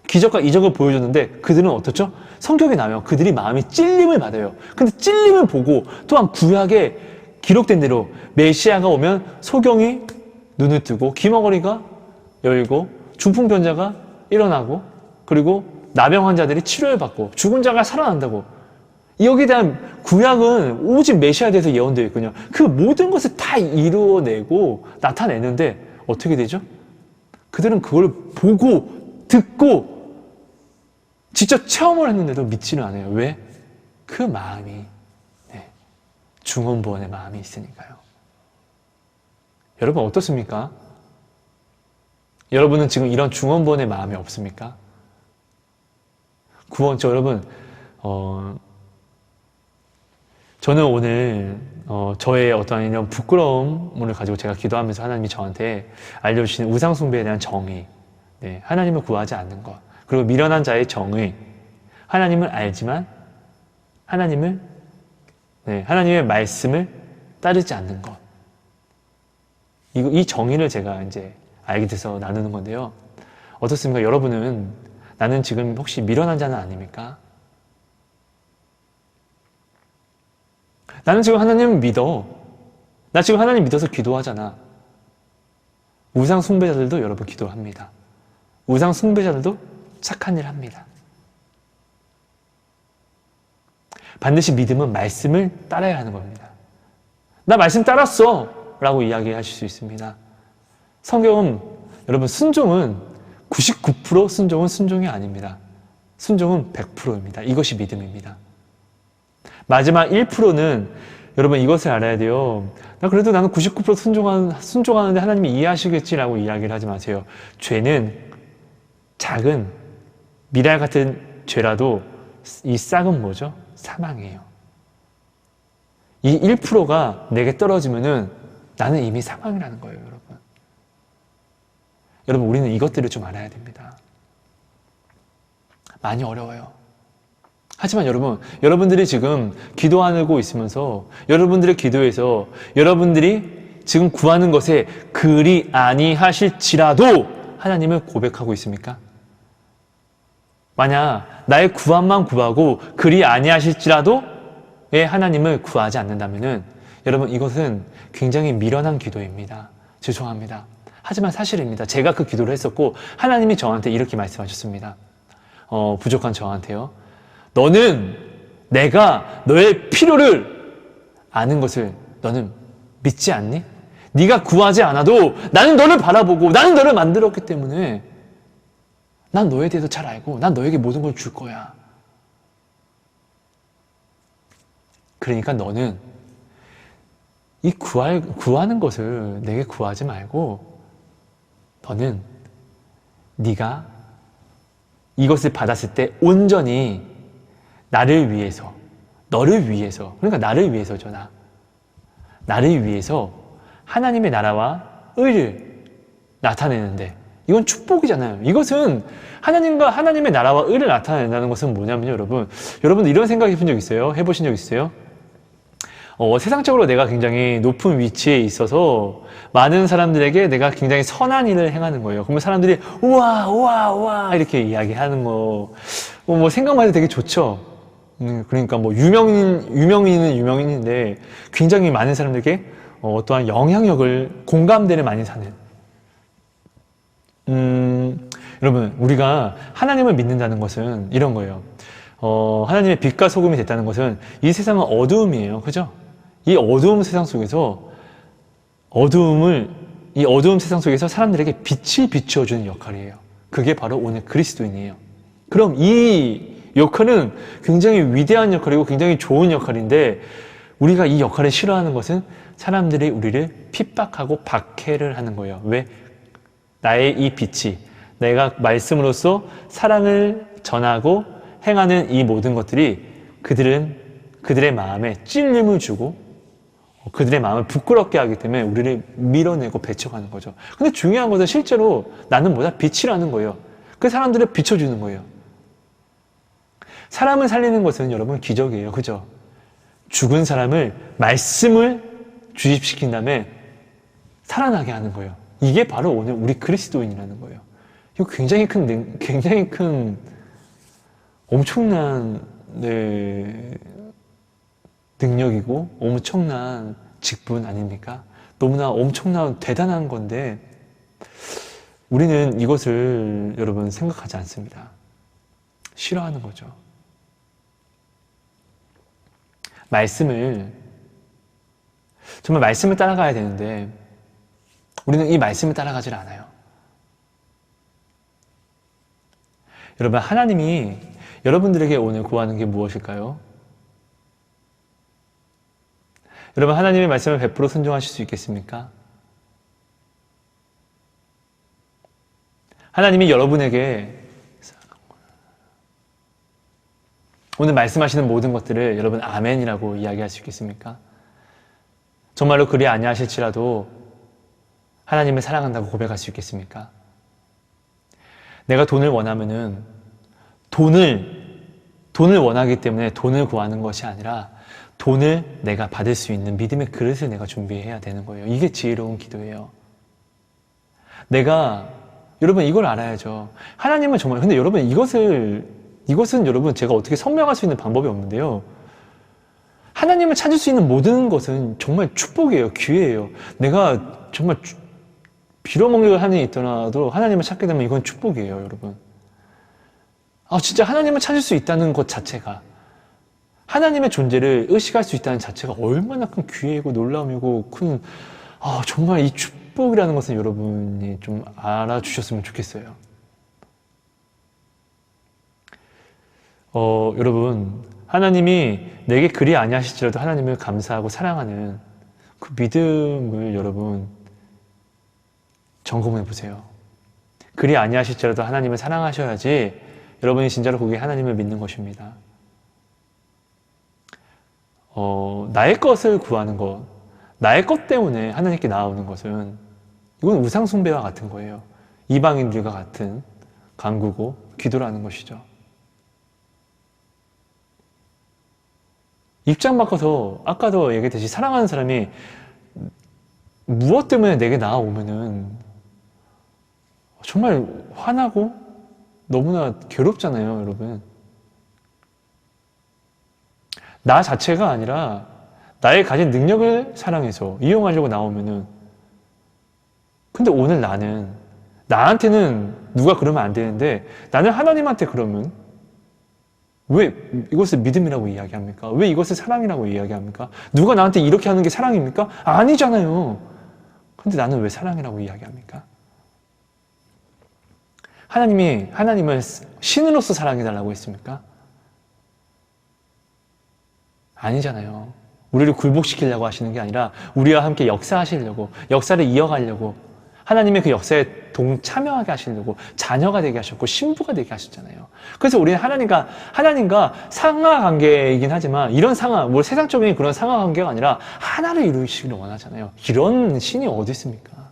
기적과 이적을 보여줬는데 그들은 어떻죠? 성경에 나오면 그들이 마음이 찔림을 받아요. 근데 찔림을 보고 또한 구약에 기록된 대로 메시아가 오면 소경이 눈을 뜨고 귀머거리가 열고 중풍병자가 일어나고 그리고 나병 환자들이 치료를 받고 죽은 자가 살아난다고. 여기에 대한 구약은 오직 메시아에 대해서 예언되어 있거든요. 그 모든 것을 다 이루어내고 나타내는데 어떻게 되죠? 그들은 그걸 보고 듣고 직접 체험을 했는데도 믿지는 않아요. 왜? 그 마음이 중원부원의 마음이 있으니까요. 여러분 어떻습니까? 여러분은 지금 이런 중원부원의 마음이 없습니까? 여러분, 저는 오늘 저의 어떠한 이런 부끄러움을 가지고 제가 기도하면서 하나님이 저한테 알려주신 우상숭배에 대한 정의, 하나님을 구하지 않는 것, 그리고 미련한 자의 정의, 하나님을 알지만 하나님의 말씀을 따르지 않는 것, 이 정의를 제가 이제 알게 돼서 나누는 건데요. 어떻습니까? 여러분은 나는 지금 혹시 미련한 자는 아닙니까? 나는 지금 하나님을 믿어. 나 지금 하나님 믿어서 기도하잖아. 우상 숭배자들도 여러분 기도합니다. 우상 숭배자들도 착한 일 합니다. 반드시 믿음은 말씀을 따라야 하는 겁니다. 나 말씀 따랐어! 라고 이야기하실 수 있습니다. 성경은 여러분 순종은 99% 순종은 순종이 아닙니다. 순종은 100%입니다. 이것이 믿음입니다. 마지막 1%는 여러분 이것을 알아야 돼요. 그래도 나는 99% 순종하는데 하나님이 이해하시겠지라고 이야기를 하지 마세요. 죄는 작은 미랄 같은 죄라도 이 싹은 뭐죠? 사망이에요. 이 1%가 내게 떨어지면은 나는 이미 사망이라는 거예요, 여러분. 여러분, 우리는 이것들을 좀 알아야 됩니다. 많이 어려워요. 하지만 여러분들이 지금 기도하고 있으면서 여러분들의 기도에서 여러분들이 지금 구하는 것에 그리 아니하실지라도 하나님을 고백하고 있습니까? 만약 나의 구함만 구하고 그리 아니하실지라도 하나님을 구하지 않는다면은 여러분 이것은 굉장히 미련한 기도입니다. 죄송합니다. 하지만 사실입니다. 제가 그 기도를 했었고 하나님이 저한테 이렇게 말씀하셨습니다. 부족한 저한테요. 너는 내가 너의 필요를 아는 것을 너는 믿지 않니? 네가 구하지 않아도 나는 너를 바라보고 나는 너를 만들었기 때문에 난 너에 대해서 잘 알고 난 너에게 모든 걸 줄 거야. 그러니까 너는 이 구하는 것을 내게 구하지 말고 너는 네가 이것을 받았을 때 온전히 나를 위해서, 너를 위해서, 그러니까 나를 위해서죠, 나를 위해서 하나님의 나라와 의를 나타내는데 이건 축복이잖아요. 이것은 하나님의 나라와 의를 나타낸다는 것은 뭐냐면요, 여러분들 이런 생각 해본 적 있어요? 해보신 적 있어요? 세상적으로 내가 굉장히 높은 위치에 있어서 많은 사람들에게 내가 굉장히 선한 일을 행하는 거예요. 그러면 사람들이 우와 이렇게 이야기하는 거 뭐 생각만 해도 되게 좋죠. 그러니까 뭐 유명인은 유명인인데 굉장히 많은 사람들에게 어떠한 영향력을 공감대를 많이 사는 여러분 우리가 하나님을 믿는다는 것은 이런 거예요. 하나님의 빛과 소금이 됐다는 것은 이 세상은 어두움이에요. 그죠? 이 어두운 세상 속에서 어두움을 이 어두운 세상 속에서 사람들에게 빛을 비추어주는 역할이에요. 그게 바로 오늘 그리스도인이에요. 그럼 이 역할은 굉장히 위대한 역할이고 굉장히 좋은 역할인데 우리가 이 역할을 싫어하는 것은 사람들이 우리를 핍박하고 박해를 하는 거예요. 왜? 나의 이 빛이 내가 말씀으로써 사랑을 전하고 행하는 이 모든 것들이 그들의 마음에 찔림을 주고 그들의 마음을 부끄럽게 하기 때문에 우리를 밀어내고 배척하는 거죠. 근데 중요한 것은 실제로 나는 뭐다? 빛이라는 거예요. 그 사람들을 비춰주는 거예요. 사람을 살리는 것은 여러분 기적이에요. 그죠? 죽은 사람을 말씀을 주입시킨 다음에 살아나게 하는 거예요. 이게 바로 오늘 우리 그리스도인이라는 거예요. 이거 굉장히 큰 엄청난 능력이고 엄청난 직분 아닙니까? 너무나 엄청난 대단한 건데 우리는 이것을 여러분 생각하지 않습니다. 싫어하는 거죠. 정말 말씀을 따라가야 되는데 우리는 이 말씀을 따라가질 않아요. 여러분, 하나님이 여러분들에게 오늘 구하는 게 무엇일까요? 여러분, 하나님의 말씀을 100% 순종하실 수 있겠습니까? 하나님이 여러분에게 오늘 말씀하시는 모든 것들을 여러분 아멘이라고 이야기할 수 있겠습니까? 정말로 그리 아니하실지라도 하나님을 사랑한다고 고백할 수 있겠습니까? 내가 돈을 원하면은 돈을 원하기 때문에 돈을 구하는 것이 아니라 돈을 내가 받을 수 있는 믿음의 그릇을 내가 준비해야 되는 거예요. 이게 지혜로운 기도예요. 여러분 이걸 알아야죠. 하나님은 정말, 근데 여러분 이것은 여러분 제가 어떻게 설명할 수 있는 방법이 없는데요. 하나님을 찾을 수 있는 모든 것은 정말 축복이에요. 기회예요. 내가 정말 빌어먹는 한이 있더라도 하나님을 찾게 되면 이건 축복이에요, 여러분. 진짜 하나님을 찾을 수 있다는 것 자체가, 하나님의 존재를 의식할 수 있다는 자체가 얼마나 큰 기회이고 놀라움이고 정말 이 축복이라는 것은 여러분이 좀 알아주셨으면 좋겠어요. 여러분, 하나님이 내게 그리 아니하실지라도 하나님을 감사하고 사랑하는 그 믿음을 여러분 점검해 보세요. 그리 아니하실지라도 하나님을 사랑하셔야지 여러분이 진짜로 그게 하나님을 믿는 것입니다. 나의 것을 구하는 것, 나의 것 때문에 하나님께 나아오는 것은 이건 우상숭배와 같은 거예요. 이방인들과 같은 간구고 기도라는 것이죠. 입장 바꿔서 아까도 얘기했듯이 사랑하는 사람이 무엇 때문에 내게 나아오면은 정말 화나고 너무나 괴롭잖아요, 여러분. 나 자체가 아니라 나의 가진 능력을 사랑해서 이용하려고 나오면은, 근데 오늘 나한테는 누가 그러면 안 되는데 나는 하나님한테 그러면 왜 이것을 믿음이라고 이야기합니까? 왜 이것을 사랑이라고 이야기합니까? 누가 나한테 이렇게 하는 게 사랑입니까? 아니잖아요. 근데 나는 왜 사랑이라고 이야기합니까? 하나님을 신으로서 사랑해달라고 했습니까? 아니잖아요. 우리를 굴복시키려고 하시는 게 아니라 우리와 함께 역사하시려고, 역사를 이어가려고, 하나님의 그 역사에 동참여하게 하시려고 자녀가 되게 하셨고 신부가 되게 하셨잖아요. 그래서 우리는 하나님과 상하관계이긴 하지만 이런 세상적인 그런 상하관계가 아니라 하나를 이루시기를 원하잖아요. 이런 신이 어디 있습니까?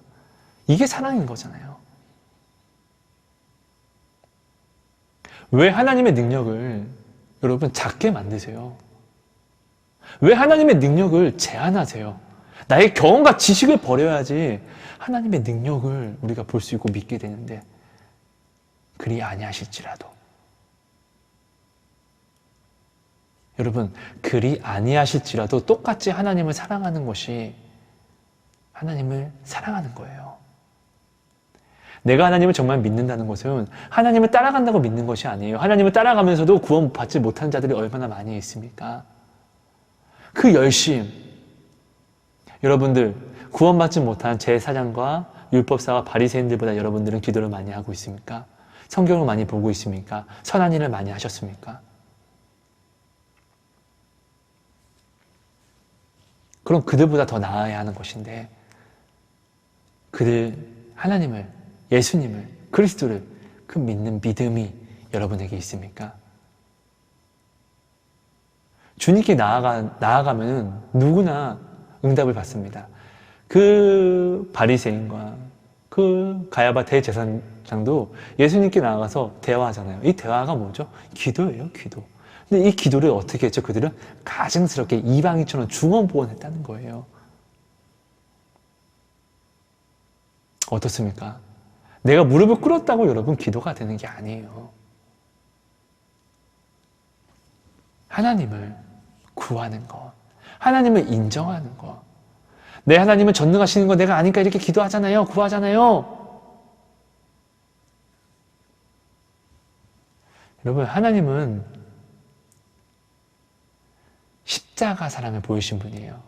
이게 사랑인 거잖아요. 왜 하나님의 능력을 여러분 작게 만드세요? 왜 하나님의 능력을 제한하세요? 나의 경험과 지식을 버려야지 하나님의 능력을 우리가 볼 수 있고 믿게 되는데, 그리 아니하실지라도, 여러분, 그리 아니하실지라도 똑같이 하나님을 사랑하는 것이 하나님을 사랑하는 거예요. 내가 하나님을 정말 믿는다는 것은 하나님을 따라간다고 믿는 것이 아니에요. 하나님을 따라가면서도 구원받지 못한 자들이 얼마나 많이 있습니까? 그 열심, 여러분들 구원받지 못한 제사장과 율법사와 바리새인들보다 여러분들은 기도를 많이 하고 있습니까? 성경을 많이 보고 있습니까? 선한 일을 많이 하셨습니까? 그럼 그들보다 더 나아야 하는 것인데 그들 하나님을, 예수님을, 그리스도를 그 믿는 믿음이 여러분에게 있습니까? 주님께 나아가면 누구나 응답을 받습니다. 그 바리새인과 그 가야바 대제사장도 예수님께 나아가서 대화하잖아요. 이 대화가 뭐죠? 기도예요, 기도. 근데 이 기도를 어떻게 했죠? 그들은 가증스럽게 이방인처럼 중언부언했다는 거예요. 어떻습니까? 내가 무릎을 꿇었다고 여러분 기도가 되는 게 아니에요. 하나님을 구하는 것, 하나님을 인정하는 것. 내 하나님은 전능하시는 거 내가 아니까 이렇게 기도하잖아요, 구하잖아요. 여러분, 하나님은 십자가 사랑을 보이신 분이에요.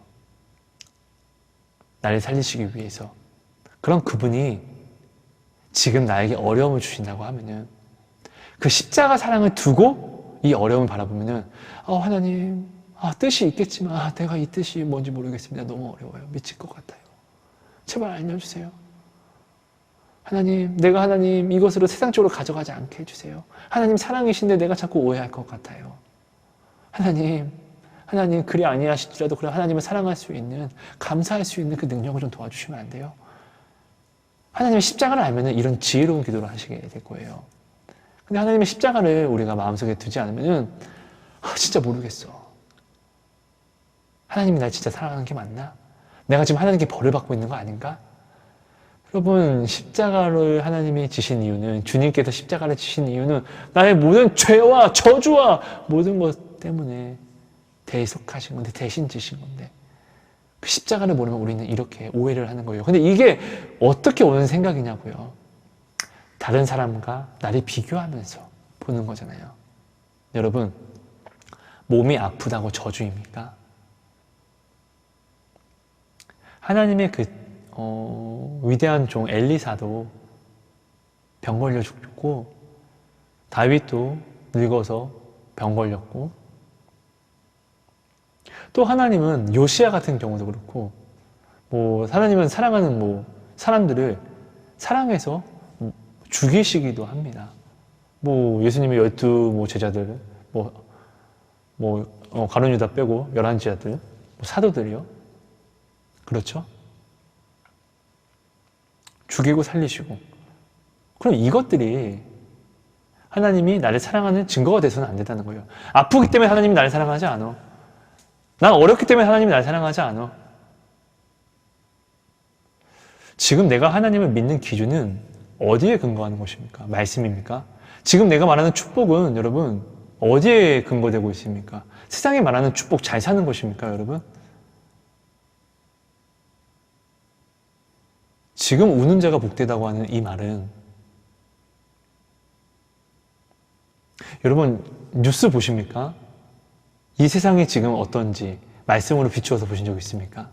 나를 살리시기 위해서. 그럼 그분이 지금 나에게 어려움을 주신다고 하면은 그 십자가 사랑을 두고 이 어려움을 바라보면은 하나님, 뜻이 있겠지만 내가 이 뜻이 뭔지 모르겠습니다. 너무 어려워요. 미칠 것 같아요. 제발 알려주세요. 하나님, 내가 하나님 이것으로 세상적으로 가져가지 않게 해주세요. 하나님 사랑이신데 내가 자꾸 오해할 것 같아요. 하나님 그리 아니하실지라도 그래 하나님을 사랑할 수 있는, 감사할 수 있는 그 능력을 좀 도와주시면 안 돼요? 하나님의 십자가를 알면 이런 지혜로운 기도를 하시게 될 거예요. 근데 하나님의 십자가를 우리가 마음속에 두지 않으면 진짜 모르겠어. 하나님이 날 진짜 사랑하는 게 맞나? 내가 지금 하나님께 벌을 받고 있는 거 아닌가? 여러분, 십자가를 하나님이 지신 이유는, 주님께서 십자가를 지신 이유는 나의 모든 죄와 저주와 모든 것 때문에 대속하신 건데, 대신 지신 건데, 그 십자가를 모르면 우리는 이렇게 오해를 하는 거예요. 근데 이게 어떻게 오는 생각이냐고요. 다른 사람과 나를 비교하면서 보는 거잖아요. 여러분, 몸이 아프다고 저주입니까? 하나님의 위대한 종 엘리사도 병 걸려 죽고, 다윗도 늙어서 병 걸렸고, 또 하나님은 요시야 같은 경우도 그렇고, 하나님은 사랑하는 사람들을 사랑해서 죽이시기도 합니다. 예수님의 12 제자들, 가룟 유다 빼고 11제자들, 사도들이요. 그렇죠? 죽이고 살리시고. 그럼 이것들이 하나님이 나를 사랑하는 증거가 돼서는 안 된다는 거예요. 아프기 때문에 하나님이 나를 사랑하지 않아. 난 어렵기 때문에 하나님이 나를 사랑하지 않아. 지금 내가 하나님을 믿는 기준은 어디에 근거하는 것입니까? 말씀입니까? 지금 내가 말하는 축복은 여러분 어디에 근거되고 있습니까? 세상에 말하는 축복 잘 사는 것입니까, 여러분? 지금 우는 자가 복되다고 하는 이 말은 여러분 뉴스 보십니까? 이 세상이 지금 어떤지 말씀으로 비추어서 보신 적 있습니까?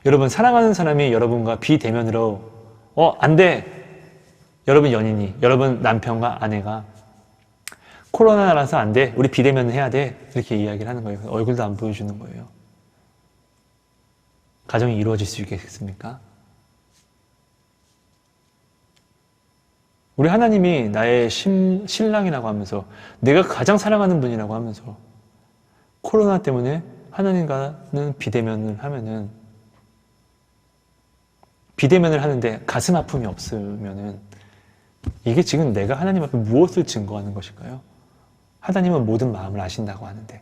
여러분 사랑하는 사람이 여러분과 비대면으로 안 돼! 여러분 연인이, 여러분 남편과 아내가 코로나라서 안 돼! 우리 비대면 해야 돼! 이렇게 이야기를 하는 거예요. 얼굴도 안 보여주는 거예요. 가정이 이루어질 수 있겠습니까? 우리 하나님이 나의 신랑이라고 하면서 내가 가장 사랑하는 분이라고 하면서 코로나 때문에 하나님과는 비대면을 하면은 비대면을 하는데 가슴 아픔이 없으면은 이게 지금 내가 하나님 앞에 무엇을 증거하는 것일까요? 하나님은 모든 마음을 아신다고 하는데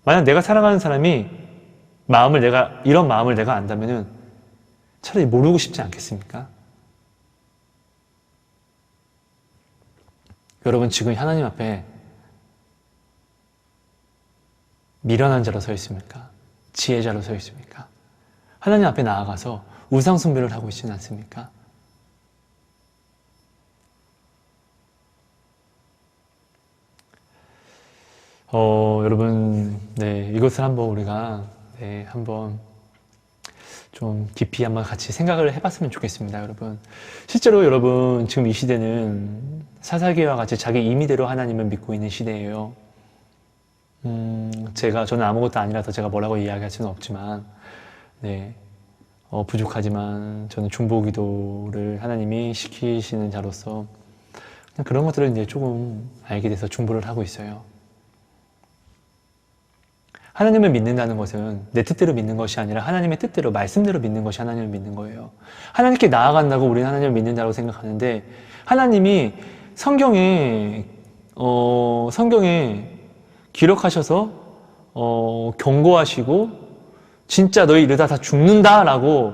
만약 내가 사랑하는 사람이 이런 마음을 내가 안다면은 차라리 모르고 싶지 않겠습니까? 여러분 지금 하나님 앞에 미련한 자로 서 있습니까? 지혜자로 서 있습니까? 하나님 앞에 나아가서 우상 숭배를 하고 있지는 않습니까? 여러분, 이것을 한번 우리가 한번 좀 깊이 한번 같이 생각을 해봤으면 좋겠습니다, 여러분. 실제로 여러분, 지금 이 시대는 사사기와 같이 자기 임의대로 하나님을 믿고 있는 시대예요. 저는 아무것도 아니라서 제가 뭐라고 이야기할 수는 없지만, 네. 부족하지만 저는 중보기도를 하나님이 시키시는 자로서 그냥 그런 것들을 이제 조금 알게 돼서 중보를 하고 있어요. 하나님을 믿는다는 것은 내 뜻대로 믿는 것이 아니라 하나님의 뜻대로, 말씀대로 믿는 것이 하나님을 믿는 거예요. 하나님께 나아간다고 우리는 하나님을 믿는다고 생각하는데, 하나님이 성경에 기록하셔서 경고하시고 진짜 너희 이러다 다 죽는다라고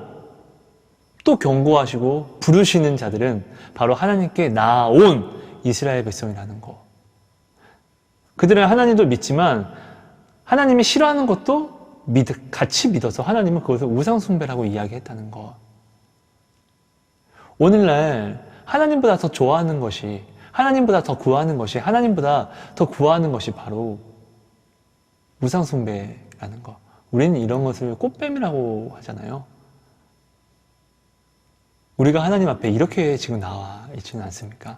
또 경고하시고 부르시는 자들은 바로 하나님께 나아온 이스라엘 백성이라는 거. 그들은 하나님도 믿지만 하나님이 싫어하는 것도 같이 믿어서 하나님은 그것을 우상숭배라고 이야기했다는 거. 오늘날 하나님보다 더 좋아하는 것이, 하나님보다 더 구하는 것이, 하나님보다 더 구하는 것이 바로 우상숭배라는 거. 우리는 이런 것을 꽃뱀이라고 하잖아요. 우리가 하나님 앞에 이렇게 지금 나와 있지는 않습니까?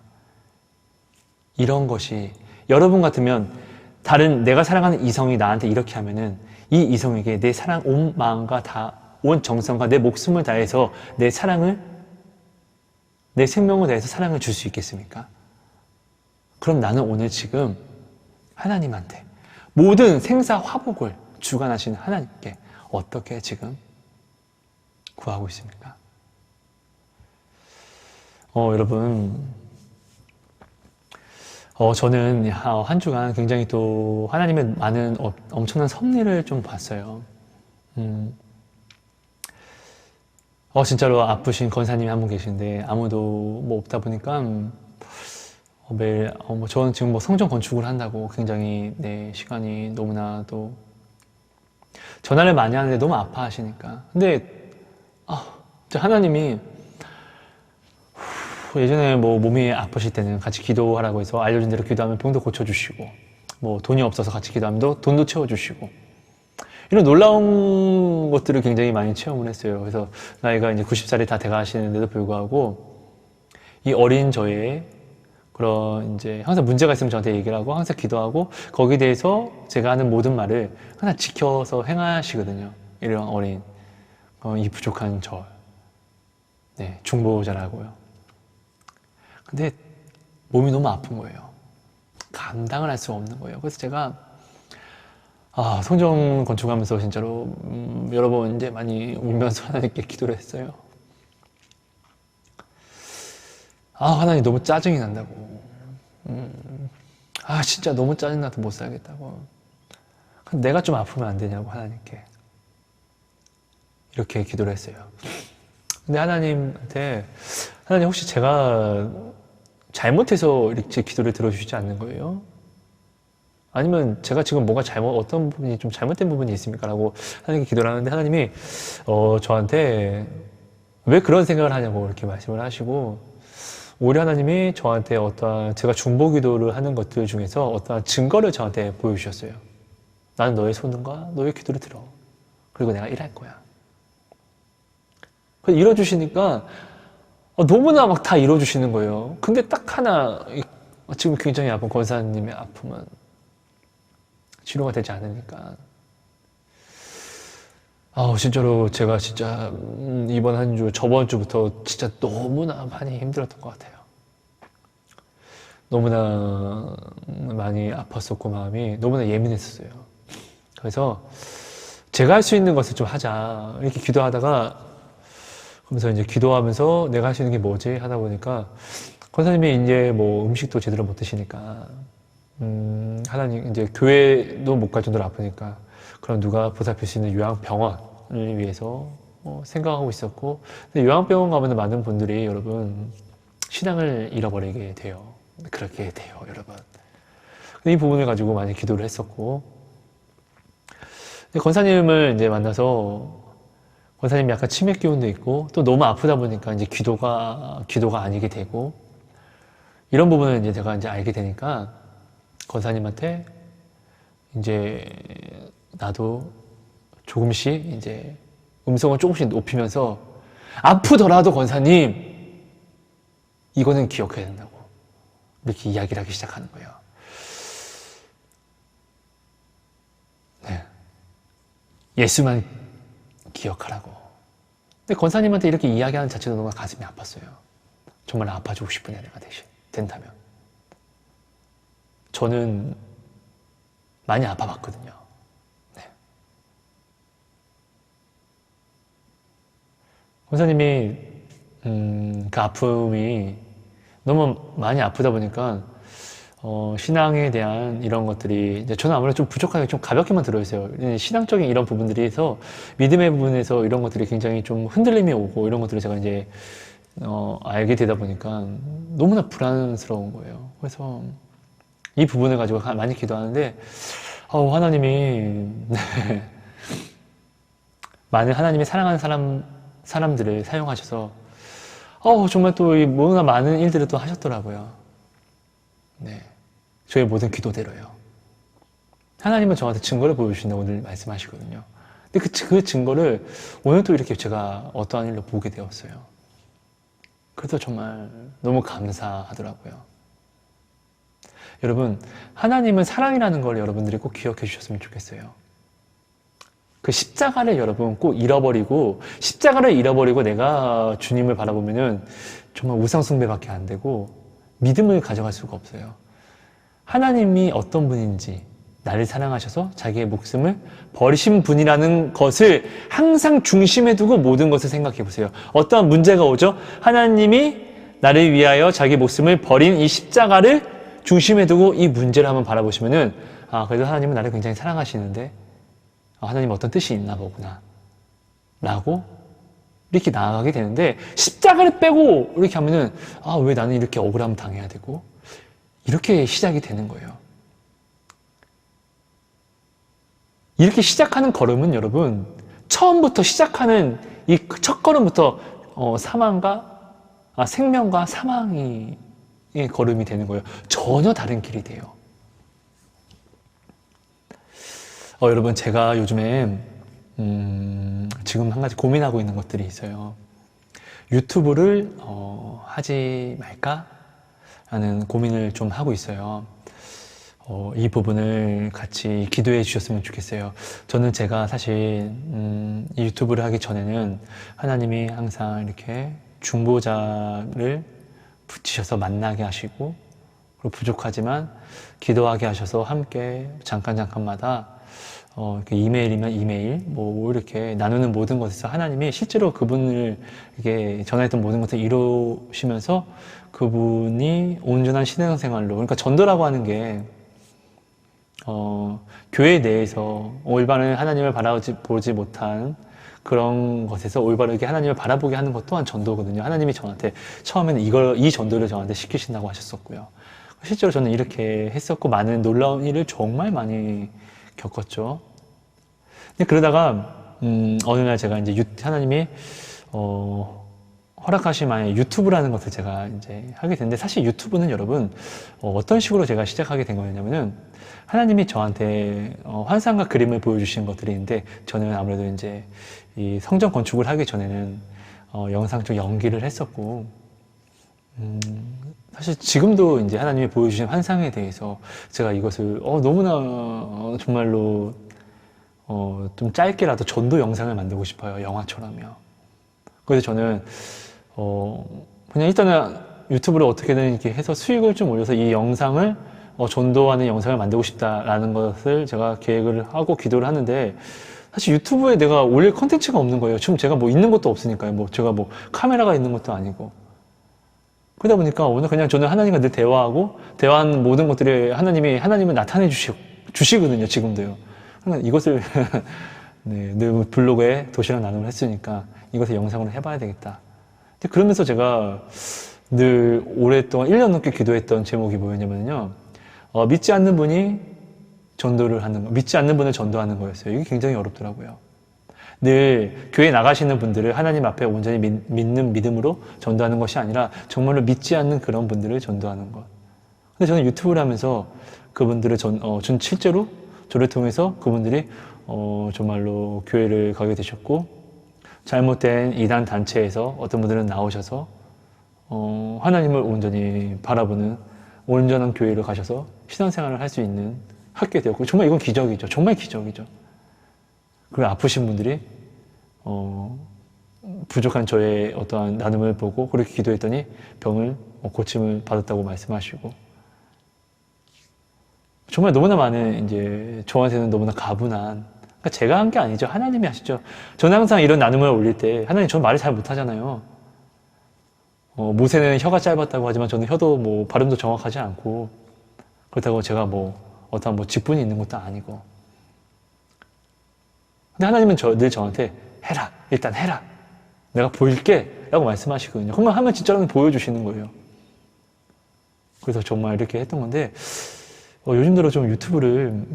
이런 것이 여러분 같으면 다른 내가 사랑하는 이성이 나한테 이렇게 하면은 이 이성에게 내 사랑 온 마음과 온 정성과 내 목숨을 다해서 내 생명을 다해서 사랑을 줄 수 있겠습니까? 그럼 나는 오늘 지금 하나님한테 모든 생사 화복을 주관하시는 하나님께 어떻게 지금 구하고 있습니까? 여러분, 저는 한 주간 굉장히 또 하나님의 많은 엄청난 섭리를 좀 봤어요. 진짜로 아프신 권사님이 한 분 계신데 아무도 없다 보니까 매일 저는 지금 성전 건축을 한다고 굉장히 시간이 너무나도 전화를 많이 하는데 너무 아파하시니까. 근데 하나님이 예전에 몸이 아프실 때는 같이 기도하라고 해서 알려준 대로 기도하면 병도 고쳐주시고, 돈이 없어서 같이 기도하면 돈도 채워주시고, 이런 놀라운 것들을 굉장히 많이 체험을 했어요. 그래서 나이가 이제 90살이 다 돼가시는데도 불구하고 이 어린 저의 그런 이제 항상 문제가 있으면 저한테 얘기를 하고 항상 기도하고 거기에 대해서 제가 하는 모든 말을 항상 지켜서 행하시거든요. 이런 어린 이 부족한 저 중보자라고요. 근데 몸이 너무 아픈 거예요. 감당을 할 수가 없는 거예요. 그래서 제가 성전 건축하면서 진짜로 여러 번 이제 많이 울면서 하나님께 기도를 했어요. 하나님 너무 짜증이 난다고. 진짜 너무 짜증나서 못 살겠다고. 내가 좀 아프면 안 되냐고 하나님께 이렇게 기도를 했어요. 근데 하나님한테 하나님 혹시 제가 잘못해서 이렇게 기도를 들어주시지 않는 거예요? 아니면 제가 지금 뭐가 어떤 부분이 좀 잘못된 부분이 있습니까? 라고 하나님께 기도를 하는데 하나님이 저한테 왜 그런 생각을 하냐고 이렇게 말씀을 하시고 오히려 하나님이 저한테 제가 중보기도를 하는 것들 중에서 어떠한 증거를 저한테 보여주셨어요. 나는 너의 소원과 너의 기도를 들어. 그리고 내가 일할 거야. 그래서 이뤄주시니까 너무나 막 다 이뤄주시는 거예요. 근데 딱 하나 지금 굉장히 아픈 권사님의 아픔은 치료가 되지 않으니까 진짜로 제가 진짜 이번 한 주 저번 주부터 진짜 너무나 많이 힘들었던 것 같아요. 너무나 많이 아팠었고 마음이 너무나 예민했었어요. 그래서 제가 할 수 있는 것을 좀 하자 이렇게 기도하다가 그러면서 이제 기도하면서 내가 할 수 있는 게 뭐지 하다 보니까 권사님이 이제 음식도 제대로 못 드시니까 하나님 이제 교회도 못 갈 정도로 아프니까 그럼 누가 보살필 수 있는 요양병원을 위해서 생각하고 있었고 근데 요양병원 가면 많은 분들이 여러분 신앙을 잃어버리게 돼요. 그렇게 돼요, 여러분. 이 부분을 가지고 많이 기도를 했었고 권사님을 이제 만나서 권사님이 약간 치매 기운도 있고 또 너무 아프다 보니까 이제 기도가 아니게 되고 이런 부분을 이제 제가 이제 알게 되니까 권사님한테 이제 나도 조금씩 이제 음성을 조금씩 높이면서 아프더라도 권사님 이거는 기억해야 된다고 이렇게 이야기를 하기 시작하는 거예요. 네. 예수만 기억하라고. 근데 권사님한테 이렇게 이야기하는 자체도 너무 가슴이 아팠어요. 정말 아파주고 싶으네 내가 대신 된다면. 저는 많이 아파봤거든요. 네. 권사님이 그 아픔이 너무 많이 아프다 보니까 신앙에 대한 이런 것들이 이제 저는 아무래도 좀 부족하게 좀 가볍게만 들어있어요. 신앙적인 이런 부분들에서 믿음의 부분에서 이런 것들이 굉장히 좀 흔들림이 오고 이런 것들을 제가 이제 알게 되다 보니까 너무나 불안스러운 거예요. 그래서 이 부분을 가지고 많이 기도하는데 하나님이 네. 많은 하나님이 사랑하는 사람들을 사용하셔서 정말 또 이 너무나 많은 일들을 또 하셨더라고요. 네, 저의 모든 기도대로요. 하나님은 저한테 증거를 보여주신다고 오늘 말씀하시거든요. 근데 그 증거를 오늘 또 이렇게 제가 어떠한 일로 보게 되었어요. 그래서 정말 너무 감사하더라고요. 여러분, 하나님은 사랑이라는 걸 여러분들이 꼭 기억해 주셨으면 좋겠어요. 그 십자가를 여러분 꼭 잃어버리고, 십자가를 잃어버리고 내가 주님을 바라보면은 정말 우상숭배밖에 안 되고 믿음을 가져갈 수가 없어요. 하나님이 어떤 분인지, 나를 사랑하셔서 자기의 목숨을 버리신 분이라는 것을 항상 중심에 두고 모든 것을 생각해 보세요. 어떠한 문제가 오죠? 하나님이 나를 위하여 자기 목숨을 버린 이 십자가를 중심에 두고 이 문제를 한번 바라보시면은 그래도 하나님은 나를 굉장히 사랑하시는데 하나님 어떤 뜻이 있나 보구나 라고 이렇게 나아가게 되는데, 십자가를 빼고 이렇게 하면은 왜 나는 이렇게 억울함 당해야 되고, 이렇게 시작이 되는 거예요. 이렇게 시작하는 걸음은 여러분, 처음부터 시작하는 이 첫 걸음부터 생명과 사망의 걸음이 되는 거예요. 전혀 다른 길이 돼요. 여러분, 제가 요즘에 지금 한 가지 고민하고 있는 것들이 있어요. 유튜브를 하지 말까? 라는 고민을 좀 하고 있어요. 이 부분을 같이 기도해 주셨으면 좋겠어요. 저는 제가 사실 이 유튜브를 하기 전에는 하나님이 항상 이렇게 중보자를 붙이셔서 만나게 하시고, 그리고 부족하지만 기도하게 하셔서 함께 잠깐마다 이렇게 이메일이면 이메일, 이렇게 나누는 모든 것에서 하나님이 실제로 그분을 이렇게 전화했던 모든 것을 이루시면서 그분이 온전한 신앙생활로, 그러니까 전도라고 하는 게 교회 내에서 올바른 하나님을 바라보지 못한 그런 것에서 올바르게 하나님을 바라보게 하는 것 또한 전도거든요. 하나님이 저한테 처음에는 이 전도를 저한테 시키신다고 하셨었고요. 실제로 저는 이렇게 했었고, 많은 놀라운 일을 정말 많이 겪었죠. 근데 그러다가 어느 날 제가 이제 하나님이 허락하신 만에 유튜브라는 것을 제가 이제 하게 됐는데, 사실 유튜브는 여러분 어떤 식으로 제가 시작하게 된 거였냐면은, 하나님이 저한테 환상과 그림을 보여주신 것들이 있는데, 저는 아무래도 이제 이 성전 건축을 하기 전에는 영상 쪽 연기를 했었고, 사실 지금도 이제 하나님이 보여주신 환상에 대해서 제가 이것을 너무나 정말로 좀 짧게라도 전도 영상을 만들고 싶어요. 영화처럼요. 그래서 저는 그냥 일단은 유튜브를 어떻게든 이렇게 해서 수익을 좀 올려서 이 영상을 전도하는 영상을 만들고 싶다라는 것을 제가 계획을 하고 기도를 하는데, 사실 유튜브에 내가 올릴 컨텐츠가 없는 거예요. 지금 제가 있는 것도 없으니까요. 제가 카메라가 있는 것도 아니고. 그러다 보니까 오늘 그냥 저는 하나님과 늘 대화하고, 대화한 모든 것들이 하나님을 나타내 주시거든요. 지금도요. 그러니까 이것을 네, 늘 블로그에 도시락 나눔을 했으니까 이것을 영상으로 해봐야 되겠다. 근데 그러면서 제가 늘 오랫동안 1년 넘게 기도했던 제목이 뭐였냐면요. 믿지 않는 분이 전도를 하는 거, 믿지 않는 분을 전도하는 거였어요. 이게 굉장히 어렵더라고요. 늘 교회 나가시는 분들을 하나님 앞에 온전히 믿는 믿음으로 전도하는 것이 아니라 정말로 믿지 않는 그런 분들을 전도하는 것. 근데 저는 유튜브를 하면서 그분들을 실제로 저를 통해서 그분들이 정말로 교회를 가게 되셨고, 잘못된 이단 단체에서 어떤 분들은 나오셔서 하나님을 온전히 바라보는 온전한 교회로 가셔서 신앙생활을 할 수 있는 학교가 되었고, 정말 이건 기적이죠. 정말 기적이죠. 그리고 아프신 분들이 부족한 저의 어떠한 나눔을 보고 그렇게 기도했더니 병을 고침을 받았다고 말씀하시고, 정말 너무나 많은, 이제 저한테는 너무나 가분한, 그러니까 제가 한 게 아니죠. 하나님이 하시죠. 저는 항상 이런 나눔을 올릴 때 하나님, 저는 말을 잘 못하잖아요. 모세는 혀가 짧았다고 하지만 저는 혀도 뭐 발음도 정확하지 않고, 그렇다고 제가 뭐 어떠한 뭐 직분이 있는 것도 아니고. 근데 하나님은 늘 저한테 해라, 일단 해라, 내가 보일게 라고 말씀하시거든요. 그러면 하면 진짜로 보여주시는 거예요. 그래서 정말 이렇게 했던 건데, 요즘 들어 좀 유튜브를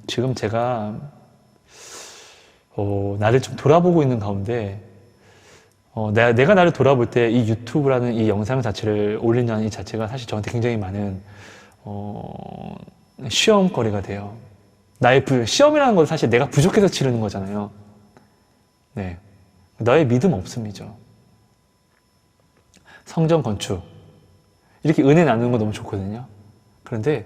지금 제가 나를 좀 돌아보고 있는 가운데, 내가 나를 돌아볼 때 이 유튜브라는 이 영상 자체를 올린다는 이 자체가 사실 저한테 굉장히 많은 시험거리가 돼요. 시험이라는 건 사실 내가 부족해서 치르는 거잖아요. 네, 너의 믿음 없음이죠. 성전 건축, 이렇게 은혜 나누는 거 너무 좋거든요. 그런데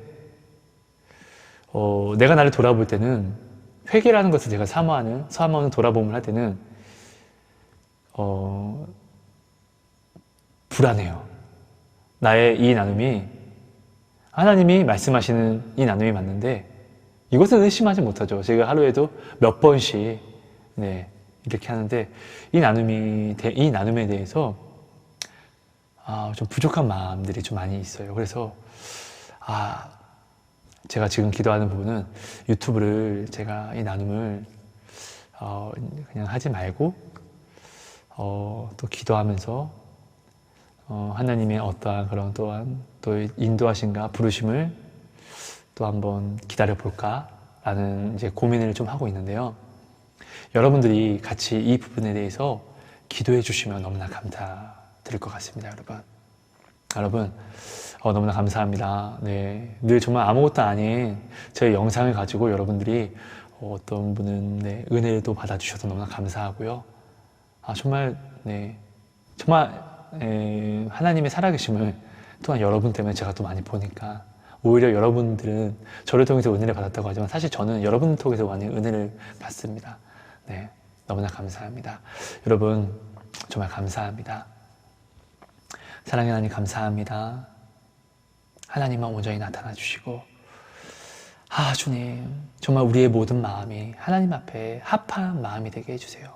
내가 나를 돌아볼 때는, 회개라는 것을 제가 사모하는 돌아봄을 할 때는 불안해요. 나의 이 나눔이 하나님이 말씀하시는 이 나눔이 맞는데, 이것은 의심하지 못하죠. 제가 하루에도 몇 번씩 이렇게 하는데, 이 나눔에 대해서 좀 부족한 마음들이 좀 많이 있어요. 그래서 제가 지금 기도하는 부분은 유튜브를, 제가 이 나눔을 그냥 하지 말고 또 기도하면서 하나님의 어떠한 그런 또한 또 인도하심과 부르심을 또 한번 기다려 볼까 라는 이제 고민을 좀 하고 있는데요. 여러분들이 같이 이 부분에 대해서 기도해 주시면 너무나 감사드릴 것 같습니다. 여러분 너무나 감사합니다. 네, 늘 정말 아무것도 아닌 저희 영상을 가지고 여러분들이 어떤 분은 은혜도 받아주셔서 너무나 감사하고요. 정말 하나님의 살아계심을 또한 여러분 때문에 제가 또 많이 보니까, 오히려 여러분들은 저를 통해서 은혜를 받았다고 하지만 사실 저는 여러분 통해서 많이 은혜를 받습니다. 네, 너무나 감사합니다. 여러분 정말 감사합니다. 사랑의 하나님 감사합니다. 하나님만 온전히 나타나 주시고, 주님 정말 우리의 모든 마음이 하나님 앞에 합한 마음이 되게 해주세요.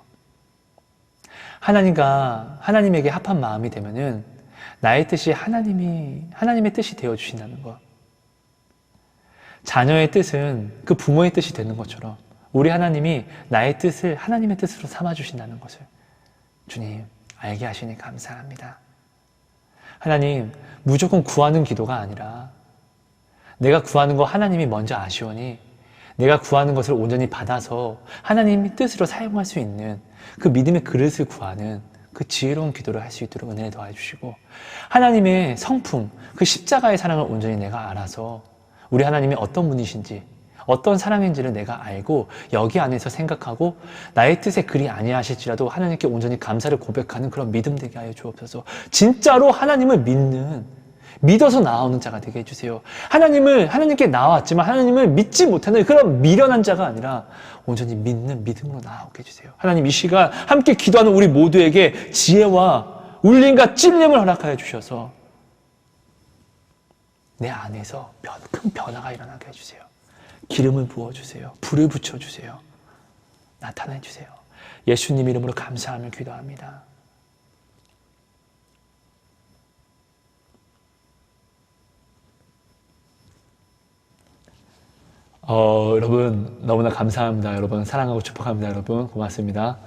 하나님에게 합한 마음이 되면은 나의 뜻이 하나님의 뜻이 되어 주신다는 것. 자녀의 뜻은 그 부모의 뜻이 되는 것처럼 우리 하나님이 나의 뜻을 하나님의 뜻으로 삼아 주신다는 것을 주님 알게 하시니 감사합니다. 하나님, 무조건 구하는 기도가 아니라 내가 구하는 거 하나님이 먼저 아시오니 내가 구하는 것을 온전히 받아서 하나님의 뜻으로 사용할 수 있는 그 믿음의 그릇을 구하는 그 지혜로운 기도를 할 수 있도록 은혜를 더해 주시고, 하나님의 성품, 그 십자가의 사랑을 온전히 내가 알아서 우리 하나님이 어떤 분이신지, 어떤 사랑인지를 내가 알고 여기 안에서 생각하고 나의 뜻에 그리 아니하실지라도 하나님께 온전히 감사를 고백하는 그런 믿음 되게 하여 주옵소서. 진짜로 하나님을 믿어서 나아오는 자가 되게 해주세요. 하나님께 나왔지만 하나님을 믿지 못하는 그런 미련한 자가 아니라 온전히 믿는 믿음으로 나아오게 해주세요. 하나님, 이 시간 함께 기도하는 우리 모두에게 지혜와 울림과 찔림을 허락하여 주셔서 내 안에서 큰 변화가 일어나게 해주세요. 기름을 부어주세요. 불을 붙여주세요. 나타내주세요. 예수님 이름으로 감사하며 기도합니다. 여러분 너무나 감사합니다. 여러분 사랑하고 축복합니다. 여러분 고맙습니다.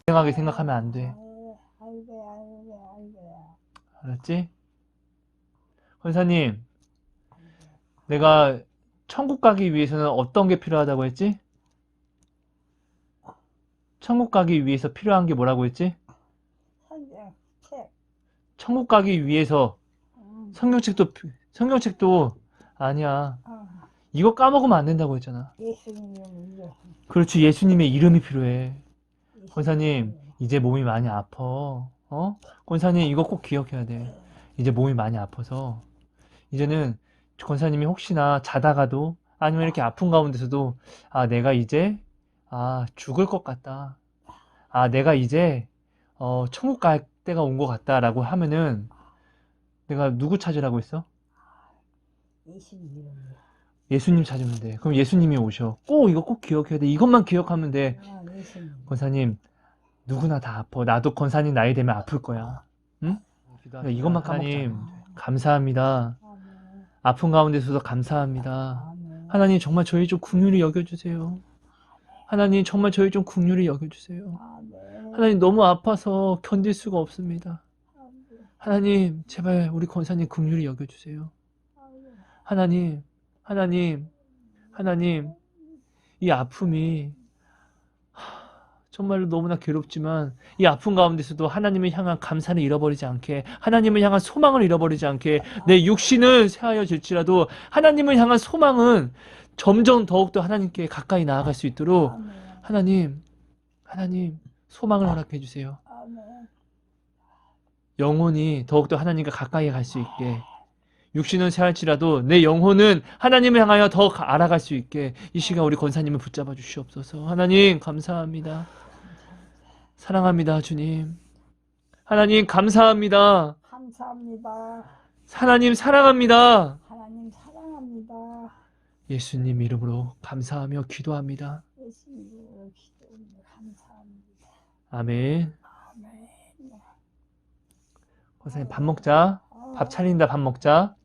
생각하게 생각하면 안 돼. 알았지? 권사님, 내가 천국 가기 위해서는 어떤 게 필요하다고 했지? 천국 가기 위해서 필요한 게 뭐라고 했지? 천국 가기 위해서 성경책도 아니야. 이거 까먹으면 안 된다고 했잖아. 예수님의 이름. 그렇지, 예수님의 이름이 필요해. 권사님, 이제 몸이 많이 아파. 권사님, 이거 꼭 기억해야 돼. 이제 몸이 많이 아파서, 이제는 권사님이 혹시나 자다가도, 아니면 이렇게 아픈 가운데서도, 아, 내가 이제, 죽을 것 같다. 아, 내가 이제, 천국 갈 때가 온 것 같다라고 하면은, 내가 누구 찾으라고 했어? 예수님 찾으면 돼. 그럼 예수님이 오셔. 이거 꼭 기억해야 돼. 이것만 기억하면 돼. 권사님, 누구나 다 아파. 나도 권사님 나이 되면 아플 거야. 응? 이것만 까먹지 하나님, 감사합니다. 아픈 가운데서도 감사합니다. 하나님, 정말 저희 좀 긍휼히 여겨주세요. 하나님, 정말 저희 좀 긍휼히 여겨주세요. 하나님, 너무 아파서 견딜 수가 없습니다. 하나님, 제발 우리 권사님 긍휼히 여겨주세요. 하나님, 하나님, 하나님, 이 아픔이 정말로 너무나 괴롭지만 이 아픔 가운데서도 하나님을 향한 감사를 잃어버리지 않게, 하나님을 향한 소망을 잃어버리지 않게, 내 육신은 쇠하여질지라도 하나님을 향한 소망은 점점 더욱더 하나님께 가까이 나아갈 수 있도록 하나님 소망을 허락해 주세요. 영혼이 더욱더 하나님과 가까이 갈 수 있게, 육신은 쇠할지라도 내 영혼은 하나님을 향하여 더 알아갈 수 있게 이 시간 우리 권사님을 붙잡아 주시옵소서. 하나님 감사합니다. 사랑합니다, 주님. 하나님 감사합니다. 하나님 사랑합니다. 예수님 이름으로 감사하며 기도합니다. 아멘. 권사님 밥 먹자. 밥 차린다, 밥 먹자.